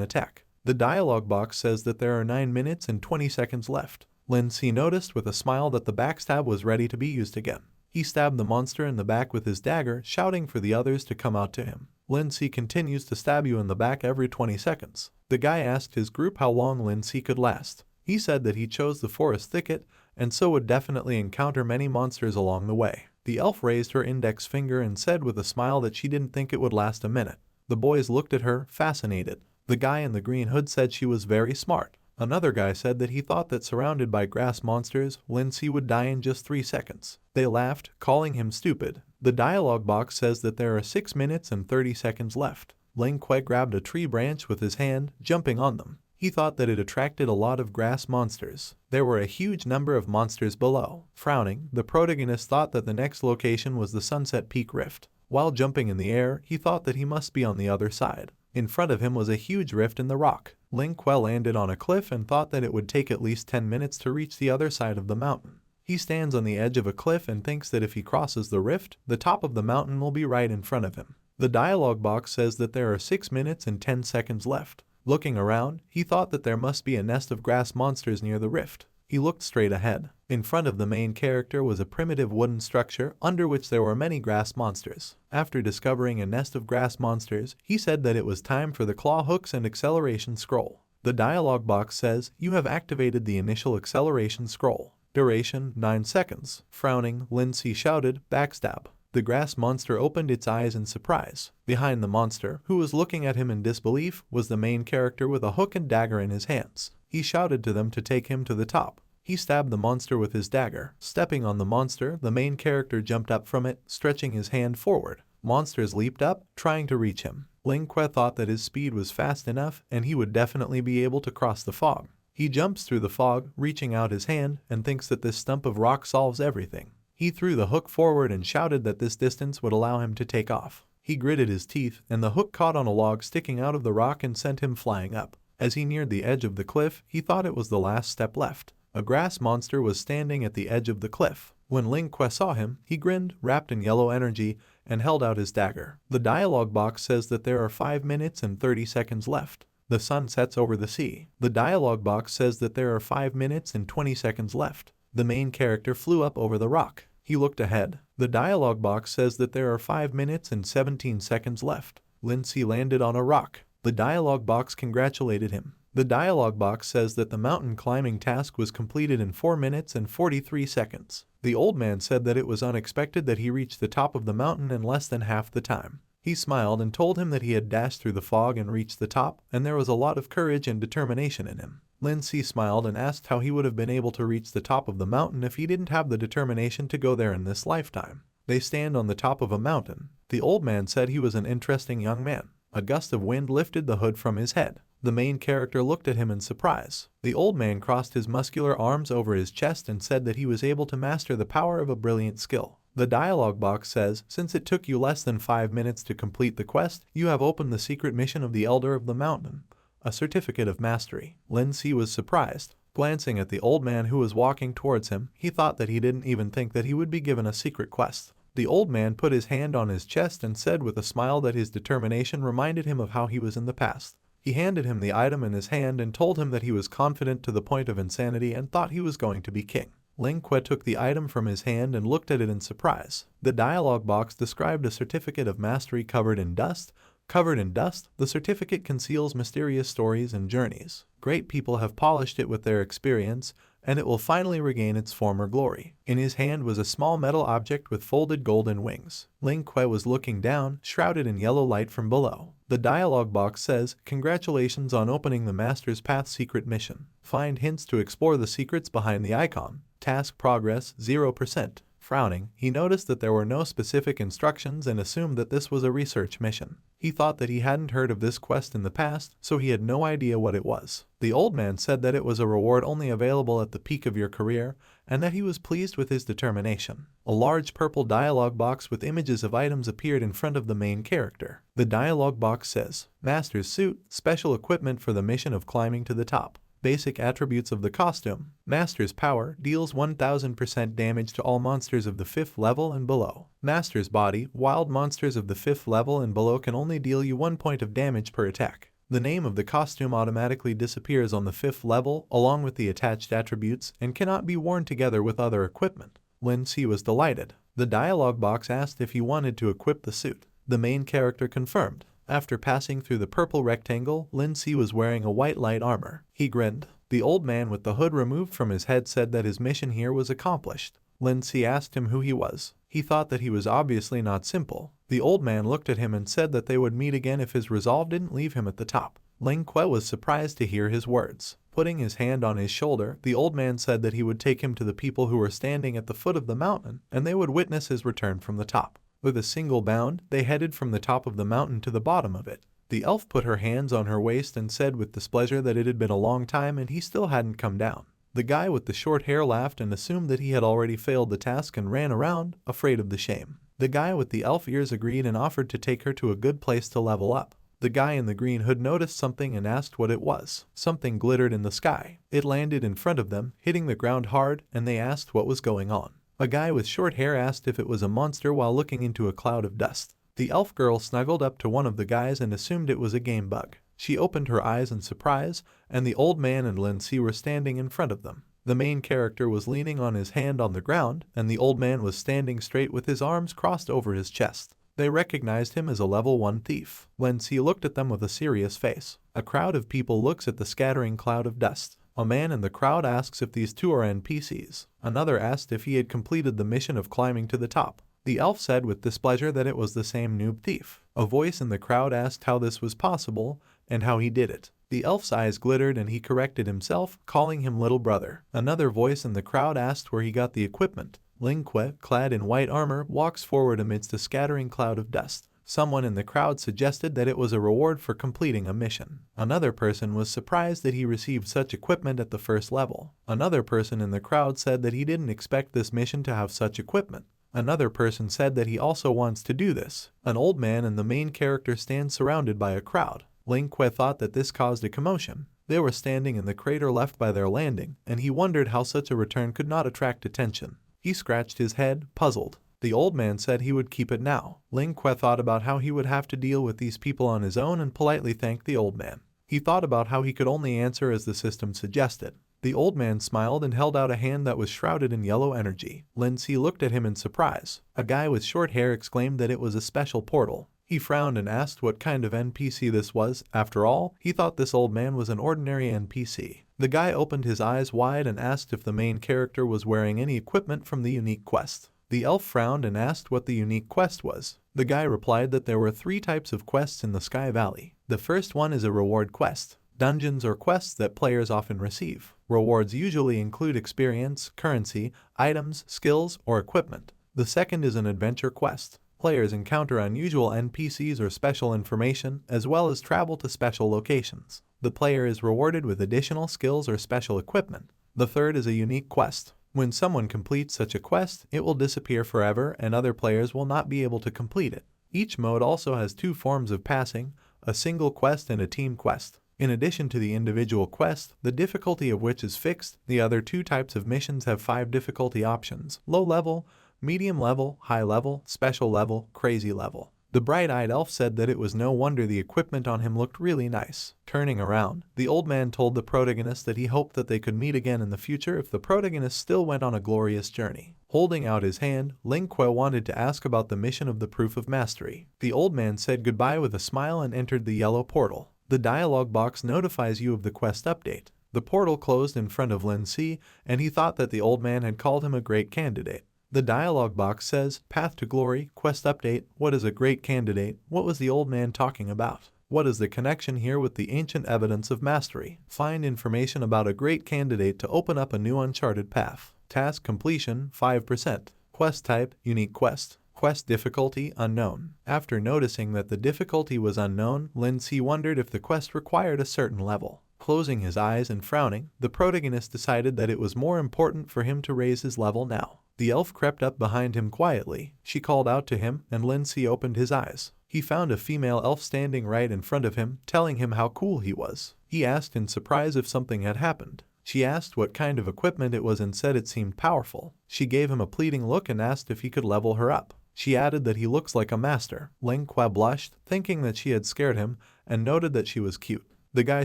attack. The dialogue box says that there are 9 minutes and 20 seconds left. Lin Si noticed with a smile that the backstab was ready to be used again. He stabbed the monster in the back with his dagger, shouting for the others to come out to him. Lin Si continues to stab you in the back every 20 seconds. The guy asked his group how long Lin Si could last. He said that he chose the forest thicket, and so would definitely encounter many monsters along the way. The elf raised her index finger and said with a smile that she didn't think it would last a minute. The boys looked at her, fascinated. The guy in the green hood said she was very smart. Another guy said that he thought that surrounded by grass monsters, Lin Si would die in just 3 seconds. They laughed, calling him stupid. The dialogue box says that there are 6 minutes and 30 seconds left. Ling Que grabbed a tree branch with his hand, jumping on them. He thought that it attracted a lot of grass monsters. There were a huge number of monsters below. Frowning, the protagonist thought that the next location was the Sunset Peak Rift. While jumping in the air, he thought that he must be on the other side. In front of him was a huge rift in the rock. Ling Que landed on a cliff and thought that it would take at least 10 minutes to reach the other side of the mountain. He stands on the edge of a cliff and thinks that if he crosses the rift, the top of the mountain will be right in front of him. The dialogue box says that there are 6 minutes and 10 seconds left. Looking around, he thought that there must be a nest of grass monsters near the rift. He looked straight ahead. In front of the main character was a primitive wooden structure under which there were many grass monsters. After discovering a nest of grass monsters, he said that it was time for the claw hooks and acceleration scroll. The dialogue box says, "You have activated the initial acceleration scroll. Duration 9 seconds. Frowning, Lin Si shouted, "Backstab." The grass monster opened its eyes in surprise. Behind the monster, who was looking at him in disbelief, was the main character with a hook and dagger in his hands. He shouted to them to take him to the top. He stabbed the monster with his dagger. Stepping on the monster, the main character jumped up from it, stretching his hand forward. Monsters leaped up, trying to reach him. Ling Que thought that his speed was fast enough and he would definitely be able to cross the fog. He jumps through the fog, reaching out his hand, and thinks that this stump of rock solves everything. He threw the hook forward and shouted that this distance would allow him to take off. He gritted his teeth, and the hook caught on a log sticking out of the rock and sent him flying up. As he neared the edge of the cliff, he thought it was the last step left. A grass monster was standing at the edge of the cliff. When Ling Que saw him, he grinned, wrapped in yellow energy, and held out his dagger. The dialogue box says that there are 5 minutes and 30 seconds left. The sun sets over the sea. The dialogue box says that there are 5 minutes and 20 seconds left. The main character flew up over the rock. He looked ahead. The dialogue box says that there are 5 minutes and 17 seconds left. Lin Si landed on a rock. The dialogue box congratulated him. The dialogue box says that the mountain climbing task was completed in 4 minutes and 43 seconds. The old man said that it was unexpected that he reached the top of the mountain in less than half the time. He smiled and told him that he had dashed through the fog and reached the top, and there was a lot of courage and determination in him. Lin Si smiled and asked how he would have been able to reach the top of the mountain if he didn't have the determination to go there in this lifetime. They stand on the top of a mountain. The old man said he was an interesting young man. A gust of wind lifted the hood from his head. The main character looked at him in surprise. The old man crossed his muscular arms over his chest and said that he was able to master the power of a brilliant skill. The dialogue box says, "Since it took you less than 5 minutes to complete the quest, you have opened the secret mission of the Elder of the Mountain, a certificate of mastery." Lin Si was surprised. Glancing at the old man who was walking towards him, he thought that he didn't even think that he would be given a secret quest. The old man put his hand on his chest and said with a smile that his determination reminded him of how he was in the past. He handed him the item in his hand and told him that he was confident to the point of insanity and thought he was going to be king. Ling Que took the item from his hand and looked at it in surprise. The dialogue box described a certificate of mastery covered in dust. Covered in dust, the certificate conceals mysterious stories and journeys. Great people have polished it with their experience, and it will finally regain its former glory. In his hand was a small metal object with folded golden wings. Ling Kuei was looking down, shrouded in yellow light from below. The dialogue box says, "Congratulations on opening the Master's Path secret mission. Find hints to explore the secrets behind the icon. Task progress 0%. Frowning, he noticed that there were no specific instructions and assumed that this was a research mission. He thought that he hadn't heard of this quest in the past, so he had no idea what it was. The old man said that it was a reward only available at the peak of your career, and that he was pleased with his determination. A large purple dialogue box with images of items appeared in front of the main character. The dialogue box says, "Master's suit, special equipment for the mission of climbing to the top. Basic attributes of the costume. Master's power deals 1000% damage to all monsters of the 5th level and below. Master's body, wild monsters of the 5th level and below can only deal you 1 point of damage per attack. The name of the costume automatically disappears on the 5th level along with the attached attributes and cannot be worn together with other equipment." Lin Si was delighted. The dialogue box asked if he wanted to equip the suit. The main character confirmed. After passing through the purple rectangle, Lin Si was wearing a white light armor. He grinned. The old man with the hood removed from his head said that his mission here was accomplished. Lin Si asked him who he was. He thought that he was obviously not simple. The old man looked at him and said that they would meet again if his resolve didn't leave him at the top. Ling Kuei was surprised to hear his words. Putting his hand on his shoulder, the old man said that he would take him to the people who were standing at the foot of the mountain, and they would witness his return from the top. With a single bound, they headed from the top of the mountain to the bottom of it. The elf put her hands on her waist and said with displeasure that it had been a long time and he still hadn't come down. The guy with the short hair laughed and assumed that he had already failed the task and ran around, afraid of the shame. The guy with the elf ears agreed and offered to take her to a good place to level up. The guy in the green hood noticed something and asked what it was. Something glittered in the sky. It landed in front of them, hitting the ground hard, and they asked what was going on. A guy with short hair asked if it was a monster while looking into a cloud of dust. The elf girl snuggled up to one of the guys and assumed it was a game bug. She opened her eyes in surprise, and the old man and Lin Si were standing in front of them. The main character was leaning on his hand on the ground, and the old man was standing straight with his arms crossed over his chest. They recognized him as a level 1 thief. Lin Si looked at them with a serious face. A crowd of people looks at the scattering cloud of dust. A man in the crowd asks if these two are NPCs. Another asked if he had completed the mission of climbing to the top. The elf said with displeasure that it was the same noob thief. A voice in the crowd asked how this was possible and how he did it. The elf's eyes glittered and he corrected himself, calling him little brother. Another voice in the crowd asked where he got the equipment. Ling Kuei, clad in white armor, walks forward amidst a scattering cloud of dust. Someone in the crowd suggested that it was a reward for completing a mission. Another person was surprised that he received such equipment at the first level. Another person in the crowd said that he didn't expect this mission to have such equipment. Another person said that he also wants to do this. An old man and the main character stand surrounded by a crowd. Ling Kuei thought that this caused a commotion. They were standing in the crater left by their landing, and he wondered how such a return could not attract attention. He scratched his head, puzzled. The old man said he would keep it now. Ling Kuei thought about how he would have to deal with these people on his own and politely thanked the old man. He thought about how he could only answer as the system suggested. The old man smiled and held out a hand that was shrouded in yellow energy. Lin Si looked at him in surprise. A guy with short hair exclaimed that it was a special portal. He frowned and asked what kind of NPC this was. After all, he thought this old man was an ordinary NPC. The guy opened his eyes wide and asked if the main character was wearing any equipment from the unique quest. The elf frowned and asked what the unique quest was. The guy replied that there were 3 types of quests in the Sky Valley. The first one is a reward quest. Dungeons or quests that players often receive. Rewards usually include experience, currency, items, skills, or equipment. The second is an adventure quest. Players encounter unusual NPCs or special information, as well as travel to special locations. The player is rewarded with additional skills or special equipment. The third is a unique quest. When someone completes such a quest, it will disappear forever and other players will not be able to complete it. Each mode also has 2 forms of passing, a single quest and a team quest. In addition to the individual quest, the difficulty of which is fixed, the other 2 types of missions have 5 difficulty options: low level, medium level, high level, special level, crazy level. The bright-eyed elf said that it was no wonder the equipment on him looked really nice. Turning around, the old man told the protagonist that he hoped that they could meet again in the future if the protagonist still went on a glorious journey. Holding out his hand, Ling Kuei wanted to ask about the mission of the Proof of Mastery. The old man said goodbye with a smile and entered the yellow portal. The dialogue box notifies you of the quest update. The portal closed in front of Lin Si, and he thought that the old man had called him a great candidate. The dialogue box says, Path to Glory, Quest Update, what is a great candidate? What was the old man talking about? What is the connection here with the ancient evidence of mastery? Find information about a great candidate to open up a new uncharted path. Task completion, 5%. Quest type, unique quest. Quest difficulty, unknown. After noticing that the difficulty was unknown, Lin Si wondered if the quest required a certain level. Closing his eyes and frowning, the protagonist decided that it was more important for him to raise his level now. The elf crept up behind him quietly. She called out to him, and Lin Si opened his eyes. He found a female elf standing right in front of him, telling him how cool he was. He asked in surprise if something had happened. She asked what kind of equipment it was and said it seemed powerful. She gave him a pleading look and asked if he could level her up. She added that he looks like a master. Ling Kwa blushed, thinking that she had scared him, and noted that she was cute. The guy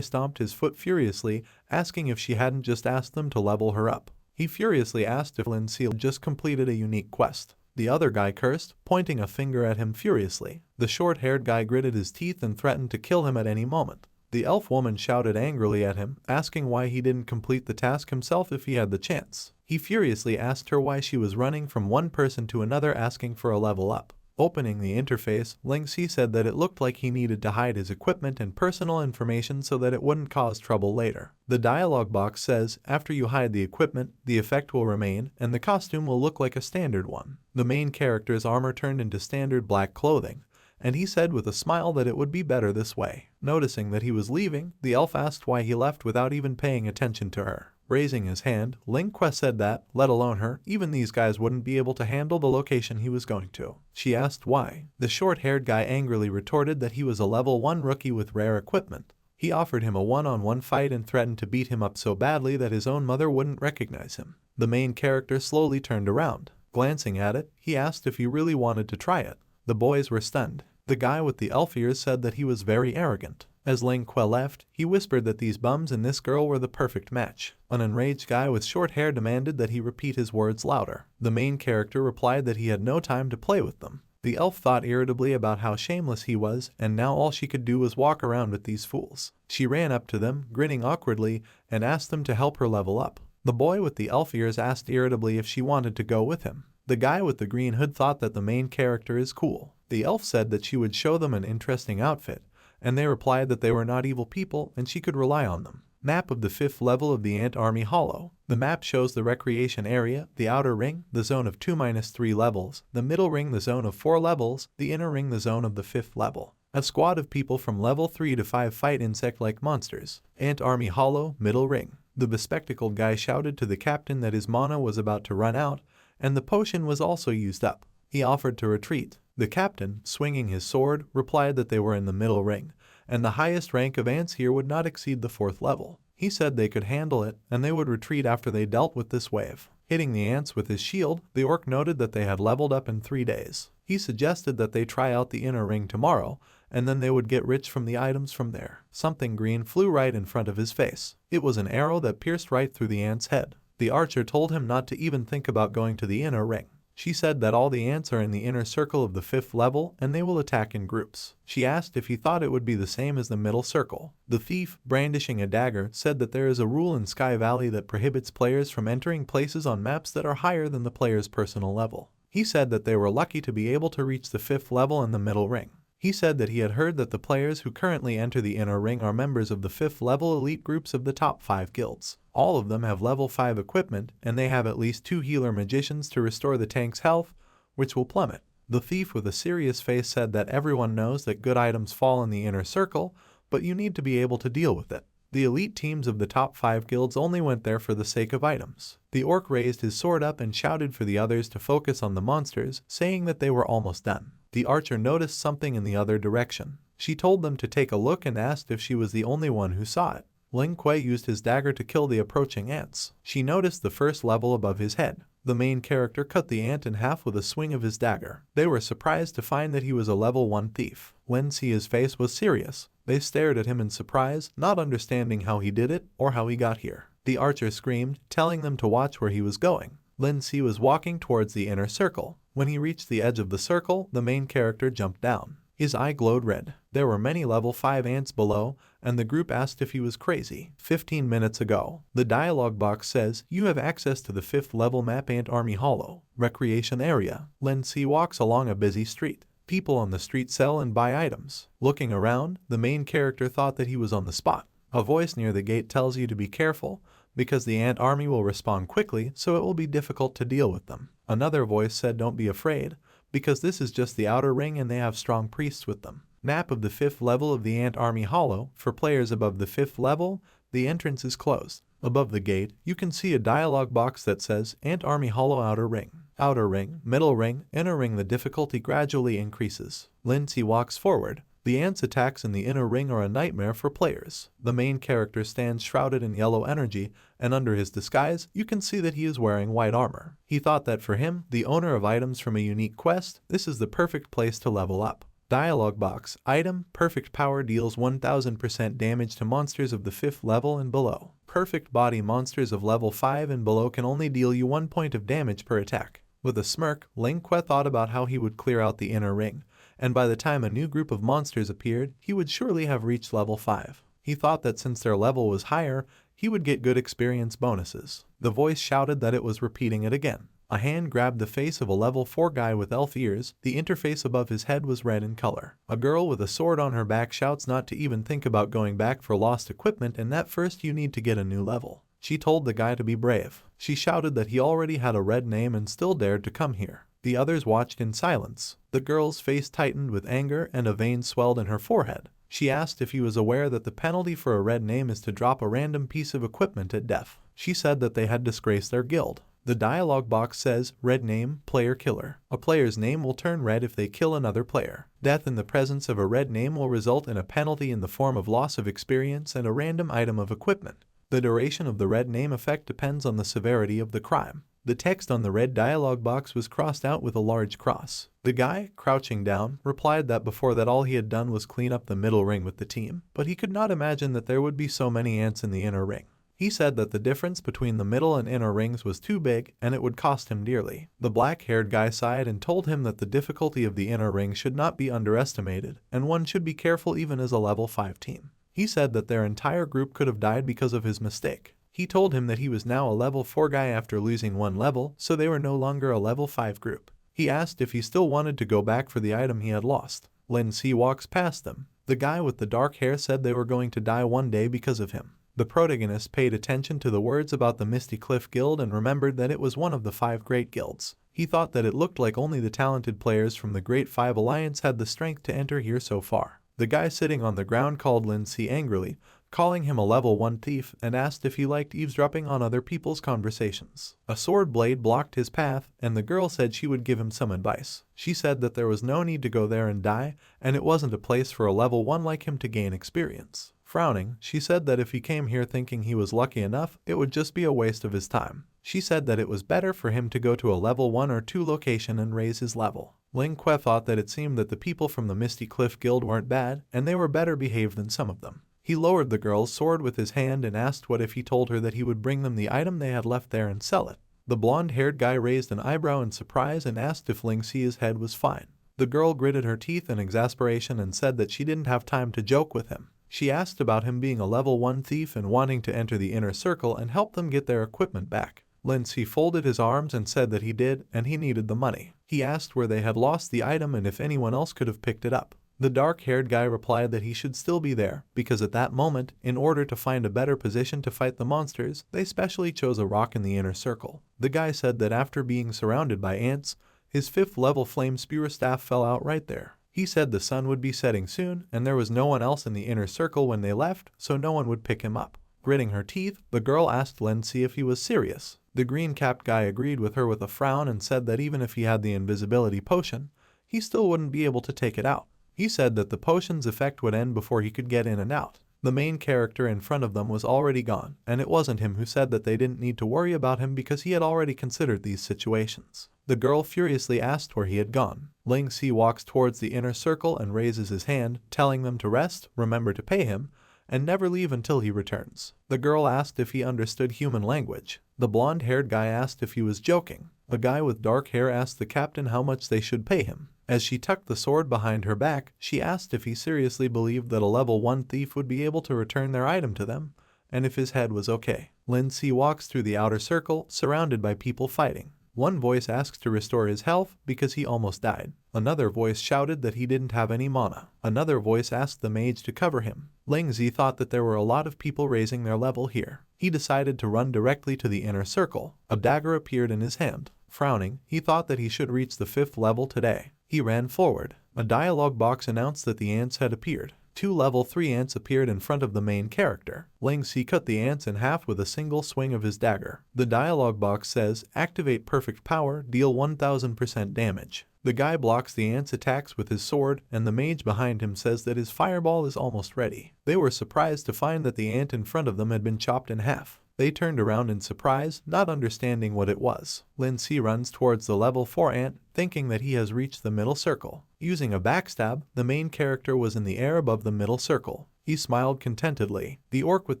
stomped his foot furiously, asking if she hadn't just asked them to level her up. He furiously asked if Lin Si had just completed a unique quest. The other guy cursed, pointing a finger at him furiously. The short-haired guy gritted his teeth and threatened to kill him at any moment. The elf woman shouted angrily at him, asking why he didn't complete the task himself if he had the chance. He furiously asked her why she was running from one person to another asking for a level up. Opening the interface, Ling Si said that it looked like he needed to hide his equipment and personal information so that it wouldn't cause trouble later. The dialogue box says, after you hide the equipment, the effect will remain, and the costume will look like a standard one. The main character's armor turned into standard black clothing, and he said with a smile that it would be better this way. Noticing that he was leaving, the elf asked why he left without even paying attention to her. Raising his hand, Ling Kwa said that, let alone her, even these guys wouldn't be able to handle the location he was going to. She asked why. The short-haired guy angrily retorted that he was a level 1 rookie with rare equipment. He offered him a one-on-one fight and threatened to beat him up so badly that his own mother wouldn't recognize him. The main character slowly turned around. Glancing at it, he asked if he really wanted to try it. The boys were stunned. The guy with the elf ears said that he was very arrogant. As Ling Kwa left, he whispered that these bums and this girl were the perfect match. An enraged guy with short hair demanded that he repeat his words louder. The main character replied that he had no time to play with them. The elf thought irritably about how shameless he was, and now all she could do was walk around with these fools. She ran up to them, grinning awkwardly, and asked them to help her level up. The boy with the elf ears asked irritably if she wanted to go with him. The guy with the green hood thought that the main character is cool. The elf said that she would show them an interesting outfit, and they replied that they were not evil people and she could rely on them. Map of the 5th level of the Ant Army Hollow. The map shows the recreation area, the outer ring, the zone of 2-3 levels, the middle ring the zone of 4 levels, the inner ring the zone of the 5th level. A squad of people from level 3 to 5 fight insect-like monsters. Ant Army Hollow, middle ring. The bespectacled guy shouted to the captain that his mana was about to run out, and the potion was also used up. He offered to retreat. The captain, swinging his sword, replied that they were in the middle ring, and the highest rank of ants here would not exceed the 4th level. He said they could handle it, and they would retreat after they dealt with this wave. Hitting the ants with his shield, the orc noted that they had leveled up in 3 days. He suggested that they try out the inner ring tomorrow, and then they would get rich from the items from there. Something green flew right in front of his face. It was an arrow that pierced right through the ant's head. The archer told him not to even think about going to the inner ring. She said that all the ants are in the inner circle of the 5th level and they will attack in groups. She asked if he thought it would be the same as the middle circle. The thief, brandishing a dagger, said that there is a rule in Sky Valley that prohibits players from entering places on maps that are higher than the player's personal level. He said that they were lucky to be able to reach the 5th level in the middle ring. He said that he had heard that the players who currently enter the inner ring are members of the 5th level elite groups of the top 5 guilds. All of them have level 5 equipment, and they have at least 2 healer magicians to restore the tank's health, which will plummet. The thief with a serious face said that everyone knows that good items fall in the inner circle, but you need to be able to deal with it. The elite teams of the top 5 guilds only went there for the sake of items. The orc raised his sword up and shouted for the others to focus on the monsters, saying that they were almost done. The archer noticed something in the other direction. She told them to take a look and asked if she was the only one who saw it. Ling Kwa used his dagger to kill the approaching ants. She noticed the 1st level above his head. The main character cut the ant in half with a swing of his dagger. They were surprised to find that he was a level 1 thief. Wen Xi's face was serious. They stared at him in surprise, not understanding how he did it or how he got here. The archer screamed, telling them to watch where he was going. Lin Si was walking towards the inner circle. When he reached the edge of the circle, the main character jumped down. His eye glowed red. There were many level 5 ants below, and the group asked if he was crazy. 15 minutes ago. The dialogue box says, you have access to the 5th level map Ant Army Hollow recreation area. Lin Si walks along a busy street. People on the street sell and buy items. Looking around, the main character thought that he was on the spot. A voice near the gate tells you to be careful, because the ant army will respond quickly, so it will be difficult to deal with them. Another voice said don't be afraid, because this is just the outer ring and they have strong priests with them. Map of the 5th level of the Ant Army Hollow. For players above the 5th level, the entrance is closed. Above the gate, you can see a dialogue box that says Ant Army Hollow Outer Ring. Outer ring, middle ring, inner ring. The difficulty gradually increases. Lin Si walks forward. The ants' attacks in the inner ring are a nightmare for players. The main character stands shrouded in yellow energy, and under his disguise, you can see that he is wearing white armor. He thought that for him, the owner of items from a unique quest, this is the perfect place to level up. Dialogue box. Item. Perfect power deals 1000% damage to monsters of the 5th level and below. Perfect body. Monsters of level 5 and below can only deal you 1 point of damage per attack. With a smirk, Ling Que thought about how he would clear out the inner ring, and by the time a new group of monsters appeared, he would surely have reached level 5. He thought that since their level was higher, he would get good experience bonuses. The voice shouted that it was repeating it again. A hand grabbed the face of a level 4 guy with elf ears. The interface above his head was red in color. A girl with a sword on her back shouts not to even think about going back for lost equipment, and that first you need to get a new level. She told the guy to be brave. She shouted that he already had a red name and still dared to come here. The others watched in silence. The girl's face tightened with anger and a vein swelled in her forehead. She asked if he was aware that the penalty for a red name is to drop a random piece of equipment at death. She said that they had disgraced their guild. The dialogue box says, red name, player killer. A player's name will turn red if they kill another player. Death in the presence of a red name will result in a penalty in the form of loss of experience and a random item of equipment. The duration of the red name effect depends on the severity of the crime. The text on the red dialogue box was crossed out with a large cross. The guy, crouching down, replied that before that all he had done was clean up the middle ring with the team, but he could not imagine that there would be so many ants in the inner ring. He said that the difference between the middle and inner rings was too big and it would cost him dearly. The black-haired guy sighed and told him that the difficulty of the inner ring should not be underestimated, and one should be careful even as a level 5 team. He said that their entire group could have died because of his mistake. He told him that he was now a level 4 guy after losing 1 level, so they were no longer a level 5 group. He asked if he still wanted to go back for the item he had lost. Lin Si walks past them. The guy with the dark hair said they were going to die one day because of him. The protagonist paid attention to the words about the Misty Cliff Guild and remembered that it was one of the 5 great guilds. He thought that it looked like only the talented players from the Great 5 Alliance had the strength to enter here so far. The guy sitting on the ground called Lin Si angrily, calling him a level 1 thief, and asked if he liked eavesdropping on other people's conversations. A sword blade blocked his path, and the girl said she would give him some advice. She said that there was no need to go there and die, and it wasn't a place for a level 1 like him to gain experience. Frowning, she said that if he came here thinking he was lucky enough, it would just be a waste of his time. She said that it was better for him to go to a level 1 or 2 location and raise his level. Ling Que thought that it seemed that the people from the Misty Cliff Guild weren't bad, and they were better behaved than some of them. He lowered the girl's sword with his hand and asked what if he told her that he would bring them the item they had left there and sell it. The blonde-haired guy raised an eyebrow in surprise and asked if Ling Si's head was fine. The girl gritted her teeth in exasperation and said that she didn't have time to joke with him. She asked about him being a level 1 thief and wanting to enter the inner circle and help them get their equipment back. Lin Si folded his arms and said that he did, and he needed the money. He asked where they had lost the item and if anyone else could have picked it up. The dark-haired guy replied that he should still be there, because at that moment, in order to find a better position to fight the monsters, they specially chose a rock in the inner circle. The guy said that after being surrounded by ants, his 5th level flame spear staff fell out right there. He said the sun would be setting soon, and there was no one else in the inner circle when they left, so no one would pick him up. Gritting her teeth, the girl asked Lin Si if he was serious. The green-capped guy agreed with her with a frown and said that even if he had the invisibility potion, he still wouldn't be able to take it out. He said that the potion's effect would end before he could get in and out. The main character in front of them was already gone, and it wasn't him who said that they didn't need to worry about him because he had already considered these situations. The girl furiously asked where he had gone. Ling Si walks towards the inner circle and raises his hand, telling them to rest, remember to pay him, and never leave until he returns. The girl asked if he understood human language. The blonde-haired guy asked if he was joking. A guy with dark hair asked the captain how much they should pay him. As she tucked the sword behind her back, she asked if he seriously believed that a level 1 thief would be able to return their item to them, and if his head was okay. Lin Si walks through the outer circle, surrounded by people fighting. One voice asks to restore his health because he almost died. Another voice shouted that he didn't have any mana. Another voice asked the mage to cover him. Ling Zi thought that there were a lot of people raising their level here. He decided to run directly to the inner circle. A dagger appeared in his hand. Frowning, he thought that he should reach the 5th level today. He ran forward. A dialogue box announced that the ants had appeared. 2 level 3 ants appeared in front of the main character. Ling Si cut the ants in half with a single swing of his dagger. The dialogue box says, "Activate perfect power, deal 1000% damage." The guy blocks the ants' attacks with his sword, and the mage behind him says that his fireball is almost ready. They were surprised to find that the ant in front of them had been chopped in half. They turned around in surprise, not understanding what it was. Lin Si runs towards the level 4 ant, thinking that he has reached the middle circle. Using a backstab, the main character was in the air above the middle circle. He smiled contentedly. The orc with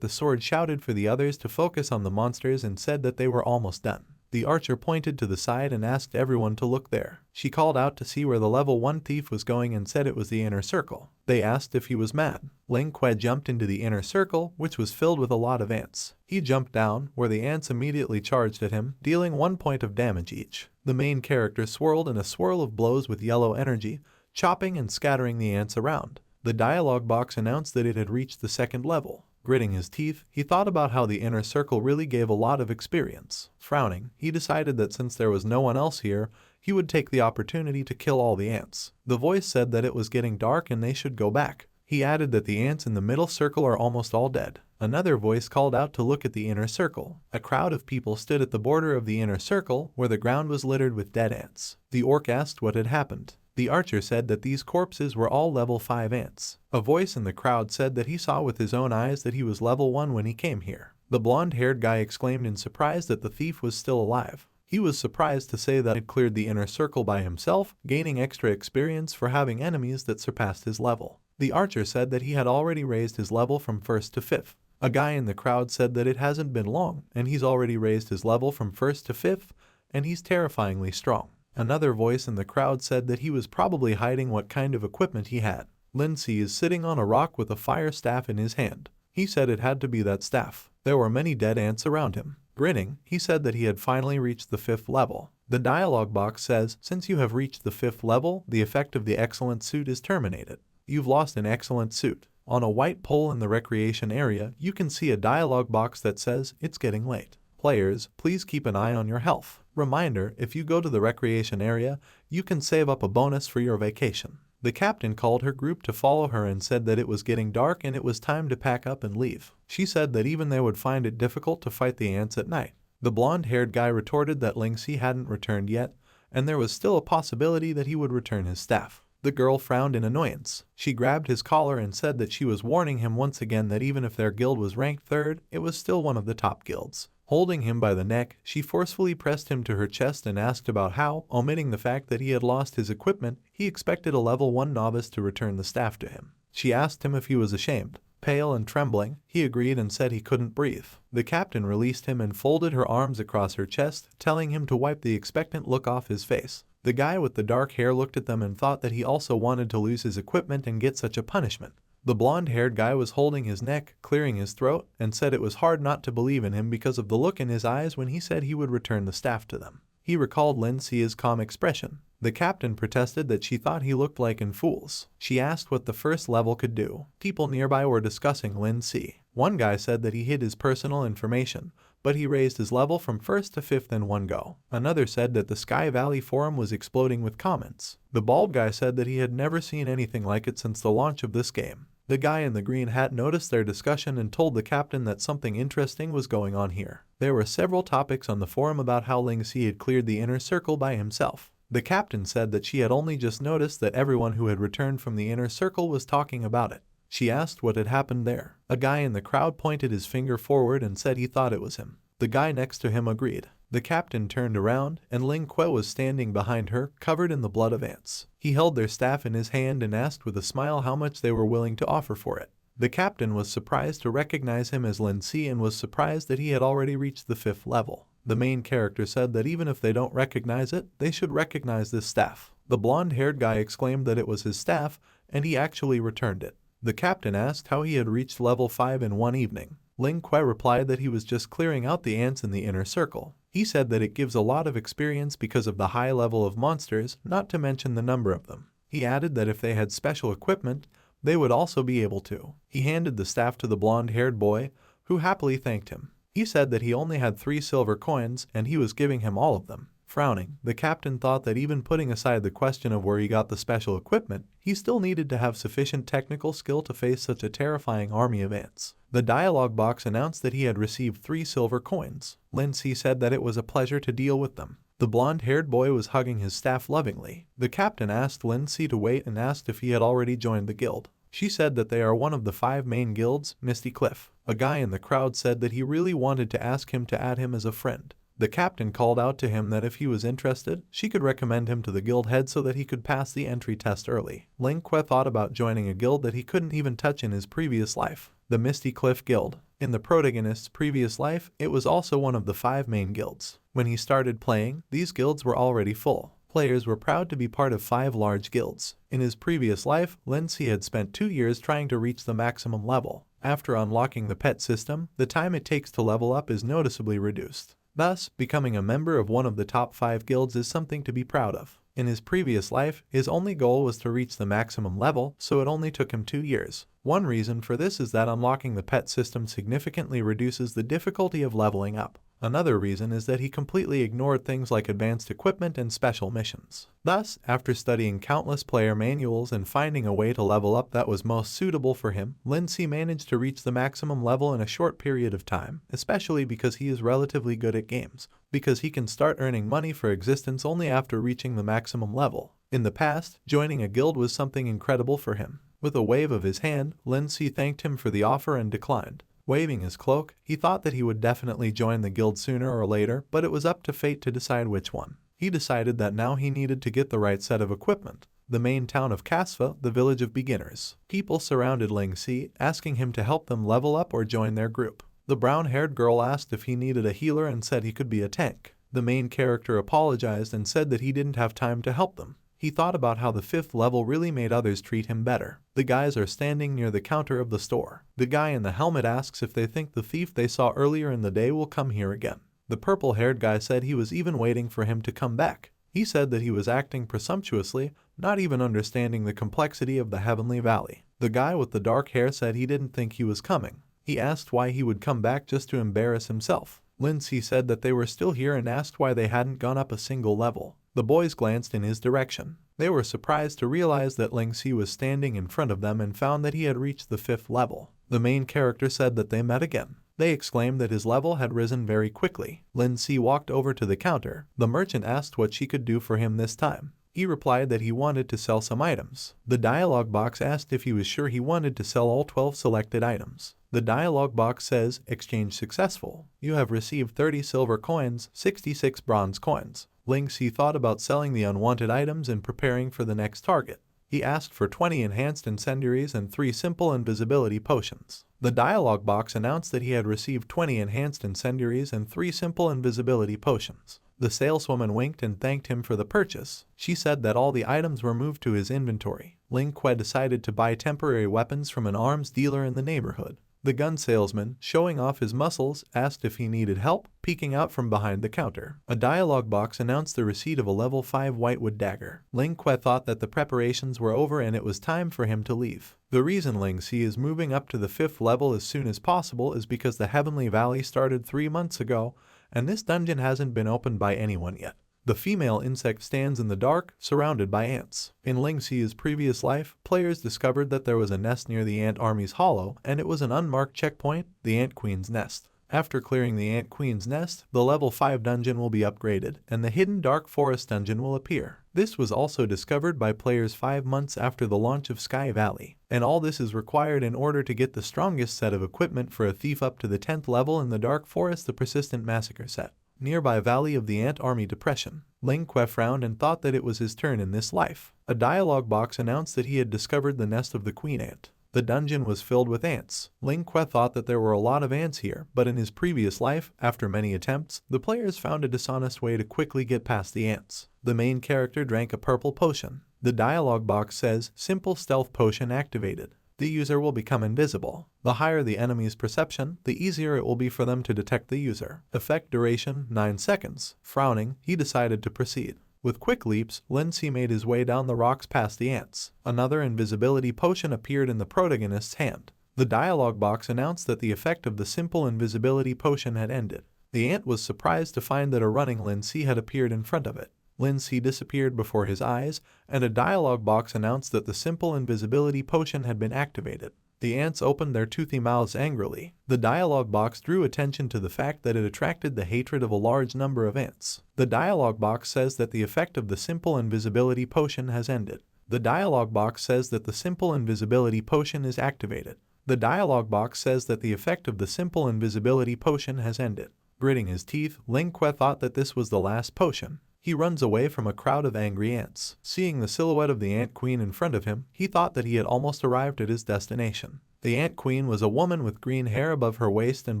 the sword shouted for the others to focus on the monsters and said that they were almost done. The archer pointed to the side and asked everyone to look there. She called out to see where the level 1 thief was going and said it was the inner circle. They asked if he was mad. Ling Kuei jumped into the inner circle, which was filled with a lot of ants. He jumped down, where the ants immediately charged at him, dealing 1 point of damage each. The main character swirled in a swirl of blows with yellow energy, chopping and scattering the ants around. The dialogue box announced that it had reached the 2nd level. Gritting his teeth, he thought about how the inner circle really gave a lot of experience. Frowning, he decided that since there was no one else here, he would take the opportunity to kill all the ants. The voice said that it was getting dark and they should go back. He added that the ants in the middle circle are almost all dead. Another voice called out to look at the inner circle. A crowd of people stood at the border of the inner circle, where the ground was littered with dead ants. The orc asked what had happened. The archer said that these corpses were all level 5 ants. A voice in the crowd said that he saw with his own eyes that he was level 1 when he came here. The blonde-haired guy exclaimed in surprise that the thief was still alive. He was surprised to say that he had cleared the inner circle by himself, gaining extra experience for having enemies that surpassed his level. The archer said that he had already raised his level from 1st to 5th. A guy in the crowd said that it hasn't been long, and he's already raised his level from 1st to 5th, and he's terrifyingly strong. Another voice in the crowd said that he was probably hiding what kind of equipment he had. Lin Si is sitting on a rock with a fire staff in his hand. He said it had to be that staff. There were many dead ants around him. Grinning, he said that he had finally reached the 5th level. The dialogue box says, "Since you have reached the 5th level, the effect of the excellent suit is terminated. You've lost an excellent suit." On a white pole in the recreation area, you can see a dialogue box that says, "It's getting late. Players, please keep an eye on your health. Reminder, if you go to the recreation area, you can save up a bonus for your vacation." The captain called her group to follow her and said that it was getting dark and it was time to pack up and leave. She said that even they would find it difficult to fight the ants at night. The blonde-haired guy retorted that Ling Si hadn't returned yet, and there was still a possibility that he would return his staff. The girl frowned in annoyance. She grabbed his collar and said that she was warning him once again that even if their guild was ranked 3rd, it was still one of the top guilds. Holding him by the neck, she forcefully pressed him to her chest and asked about how, omitting the fact that he had lost his equipment, he expected a level 1 novice to return the staff to him. She asked him if he was ashamed. Pale and trembling, he agreed and said he couldn't breathe. The captain released him and folded her arms across her chest, telling him to wipe the expectant look off his face. The guy with the dark hair looked at them and thought that he also wanted to lose his equipment and get such a punishment. The blonde-haired guy was holding his neck, clearing his throat, and said it was hard not to believe in him because of the look in his eyes when he said he would return the staff to them. He recalled Lin Si's calm expression. The captain protested that she thought he looked like in Fools. She asked what the 1st level could do. People nearby were discussing Lin Si. One guy said that he hid his personal information, but he raised his level from 1st to 5th in one go. Another said that the Sky Valley forum was exploding with comments. The bald guy said that he had never seen anything like it since the launch of this game. The guy in the green hat noticed their discussion and told the captain that something interesting was going on here. There were several topics on the forum about how Ling Si had cleared the inner circle by himself. The captain said that she had only just noticed that everyone who had returned from the inner circle was talking about it. She asked what had happened there. A guy in the crowd pointed his finger forward and said he thought it was him. The guy next to him agreed. The captain turned around, and Ling Kuei was standing behind her, covered in the blood of ants. He held their staff in his hand and asked with a smile how much they were willing to offer for it. The captain was surprised to recognize him as Lin Si and was surprised that he had already reached the 5th level. The main character said that even if they don't recognize it, they should recognize this staff. The blonde-haired guy exclaimed that it was his staff, and he actually returned it. The captain asked how he had reached level 5 in one evening. Ling Kuei replied that he was just clearing out the ants in the inner circle. He said that it gives a lot of experience because of the high level of monsters, not to mention the number of them. He added that if they had special equipment, they would also be able to. He handed the staff to the blonde-haired boy, who happily thanked him. He said that he only had 3 silver coins and he was giving him all of them. Frowning, the captain thought that even putting aside the question of where he got the special equipment, he still needed to have sufficient technical skill to face such a terrifying army of ants. The dialogue box announced that he had received 3 silver coins. Lindsay said that it was a pleasure to deal with them. The blonde-haired boy was hugging his staff lovingly. The captain asked Lindsay to wait and asked if he had already joined the guild. She said that they are one of the 5 main guilds, Misty Cliff. A guy in the crowd said that he really wanted to ask him to add him as a friend. The captain called out to him that if he was interested, she could recommend him to the guild head so that he could pass the entry test early. Ling Kuei thought about joining a guild that he couldn't even touch in his previous life, the Misty Cliff Guild. In the protagonist's previous life, it was also one of the 5 main guilds. When he started playing, these guilds were already full. Players were proud to be part of 5 large guilds. In his previous life, Lindsay had spent 2 years trying to reach the maximum level. After unlocking the pet system, the time it takes to level up is noticeably reduced. Thus, becoming a member of one of the top 5 guilds is something to be proud of. In his previous life, his only goal was to reach the maximum level, so it only took him 2 years. One reason for this is that unlocking the pet system significantly reduces the difficulty of leveling up. Another reason is that he completely ignored things like advanced equipment and special missions. Thus, after studying countless player manuals and finding a way to level up that was most suitable for him, Lindsay managed to reach the maximum level in a short period of time, especially because he is relatively good at games, because he can start earning money for existence only after reaching the maximum level. In the past, joining a guild was something incredible for him. With a wave of his hand, Lindsay thanked him for the offer and declined. Waving his cloak, he thought that he would definitely join the guild sooner or later, but it was up to fate to decide which one. He decided that now he needed to get the right set of equipment. The main town of Kasva, the village of beginners. People surrounded Ling Si, asking him to help them level up or join their group. The brown-haired girl asked if he needed a healer and said he could be a tank. The main character apologized and said that he didn't have time to help them. He thought about how the 5th level really made others treat him better. The guys are standing near the counter of the store. The guy in the helmet asks if they think the thief they saw earlier in the day will come here again. The purple-haired guy said he was even waiting for him to come back. He said that he was acting presumptuously, not even understanding the complexity of the Heavenly Valley. The guy with the dark hair said he didn't think he was coming. He asked why he would come back just to embarrass himself. Lindsay said that they were still here and asked why they hadn't gone up a single level. The boys glanced in his direction. They were surprised to realize that Ling Si was standing in front of them and found that he had reached the 5th level. The main character said that they met again. They exclaimed that his level had risen very quickly. Ling Si walked over to the counter. The merchant asked what she could do for him this time. He replied that he wanted to sell some items. The dialogue box asked if he was sure he wanted to sell all 12 selected items. The dialogue box says, "Exchange successful. You have received 30 silver coins, 66 bronze coins." Ling Si thought about selling the unwanted items and preparing for the next target. He asked for 20 enhanced incendiaries and 3 simple invisibility potions. The dialogue box announced that he had received 20 enhanced incendiaries and 3 simple invisibility potions. The saleswoman winked and thanked him for the purchase. She said that all the items were moved to his inventory. Ling Kuei decided to buy temporary weapons from an arms dealer in the neighborhood. The gun salesman, showing off his muscles, asked if he needed help, peeking out from behind the counter. A dialogue box announced the receipt of a level 5 whitewood dagger. Ling Kuei thought that the preparations were over and it was time for him to leave. The reason Ling Si is moving up to the 5th level as soon as possible is because the Heavenly Valley started 3 months ago, and this dungeon hasn't been opened by anyone yet. The female insect stands in the dark, surrounded by ants. In Ling Si's previous life, players discovered that there was a nest near the ant army's hollow, and it was an unmarked checkpoint, the Ant Queen's nest. After clearing the Ant Queen's nest, the level 5 dungeon will be upgraded, and the hidden dark forest dungeon will appear. This was also discovered by players 5 months after the launch of Sky Valley, and all this is required in order to get the strongest set of equipment for a thief up to the 10th level in the Dark Forest, the Persistent Massacre set. Nearby Valley of the Ant Army Depression. Ling Kuei frowned and thought that it was his turn in this life. A dialogue box announced that he had discovered the nest of the Queen Ant. The dungeon was filled with ants. Ling Que thought that there were a lot of ants here, but in his previous life, after many attempts, the players found a dishonest way to quickly get past the ants. The main character drank a purple potion. The dialogue box says, "Simple stealth potion activated. The user will become invisible. The higher the enemy's perception, the easier it will be for them to detect the user. Effect duration, 9 seconds. Frowning, he decided to proceed. With quick leaps, Lin Si made his way down the rocks past the ants. Another invisibility potion appeared in the protagonist's hand. The dialogue box announced that the effect of the simple invisibility potion had ended. The ant was surprised to find that a running Lin Si had appeared in front of it. Lin Si disappeared before his eyes, and a dialogue box announced that the simple invisibility potion had been activated. The ants opened their toothy mouths angrily. The dialogue box drew attention to the fact that it attracted the hatred of a large number of ants. The dialogue box says that the effect of the simple invisibility potion has ended. The dialogue box says that the simple invisibility potion is activated. The dialogue box says that the effect of the simple invisibility potion has ended. Gritting his teeth, Ling Que thought that this was the last potion. He runs away from a crowd of angry ants. Seeing the silhouette of the Ant Queen in front of him, he thought that he had almost arrived at his destination. The Ant Queen was a woman with green hair above her waist and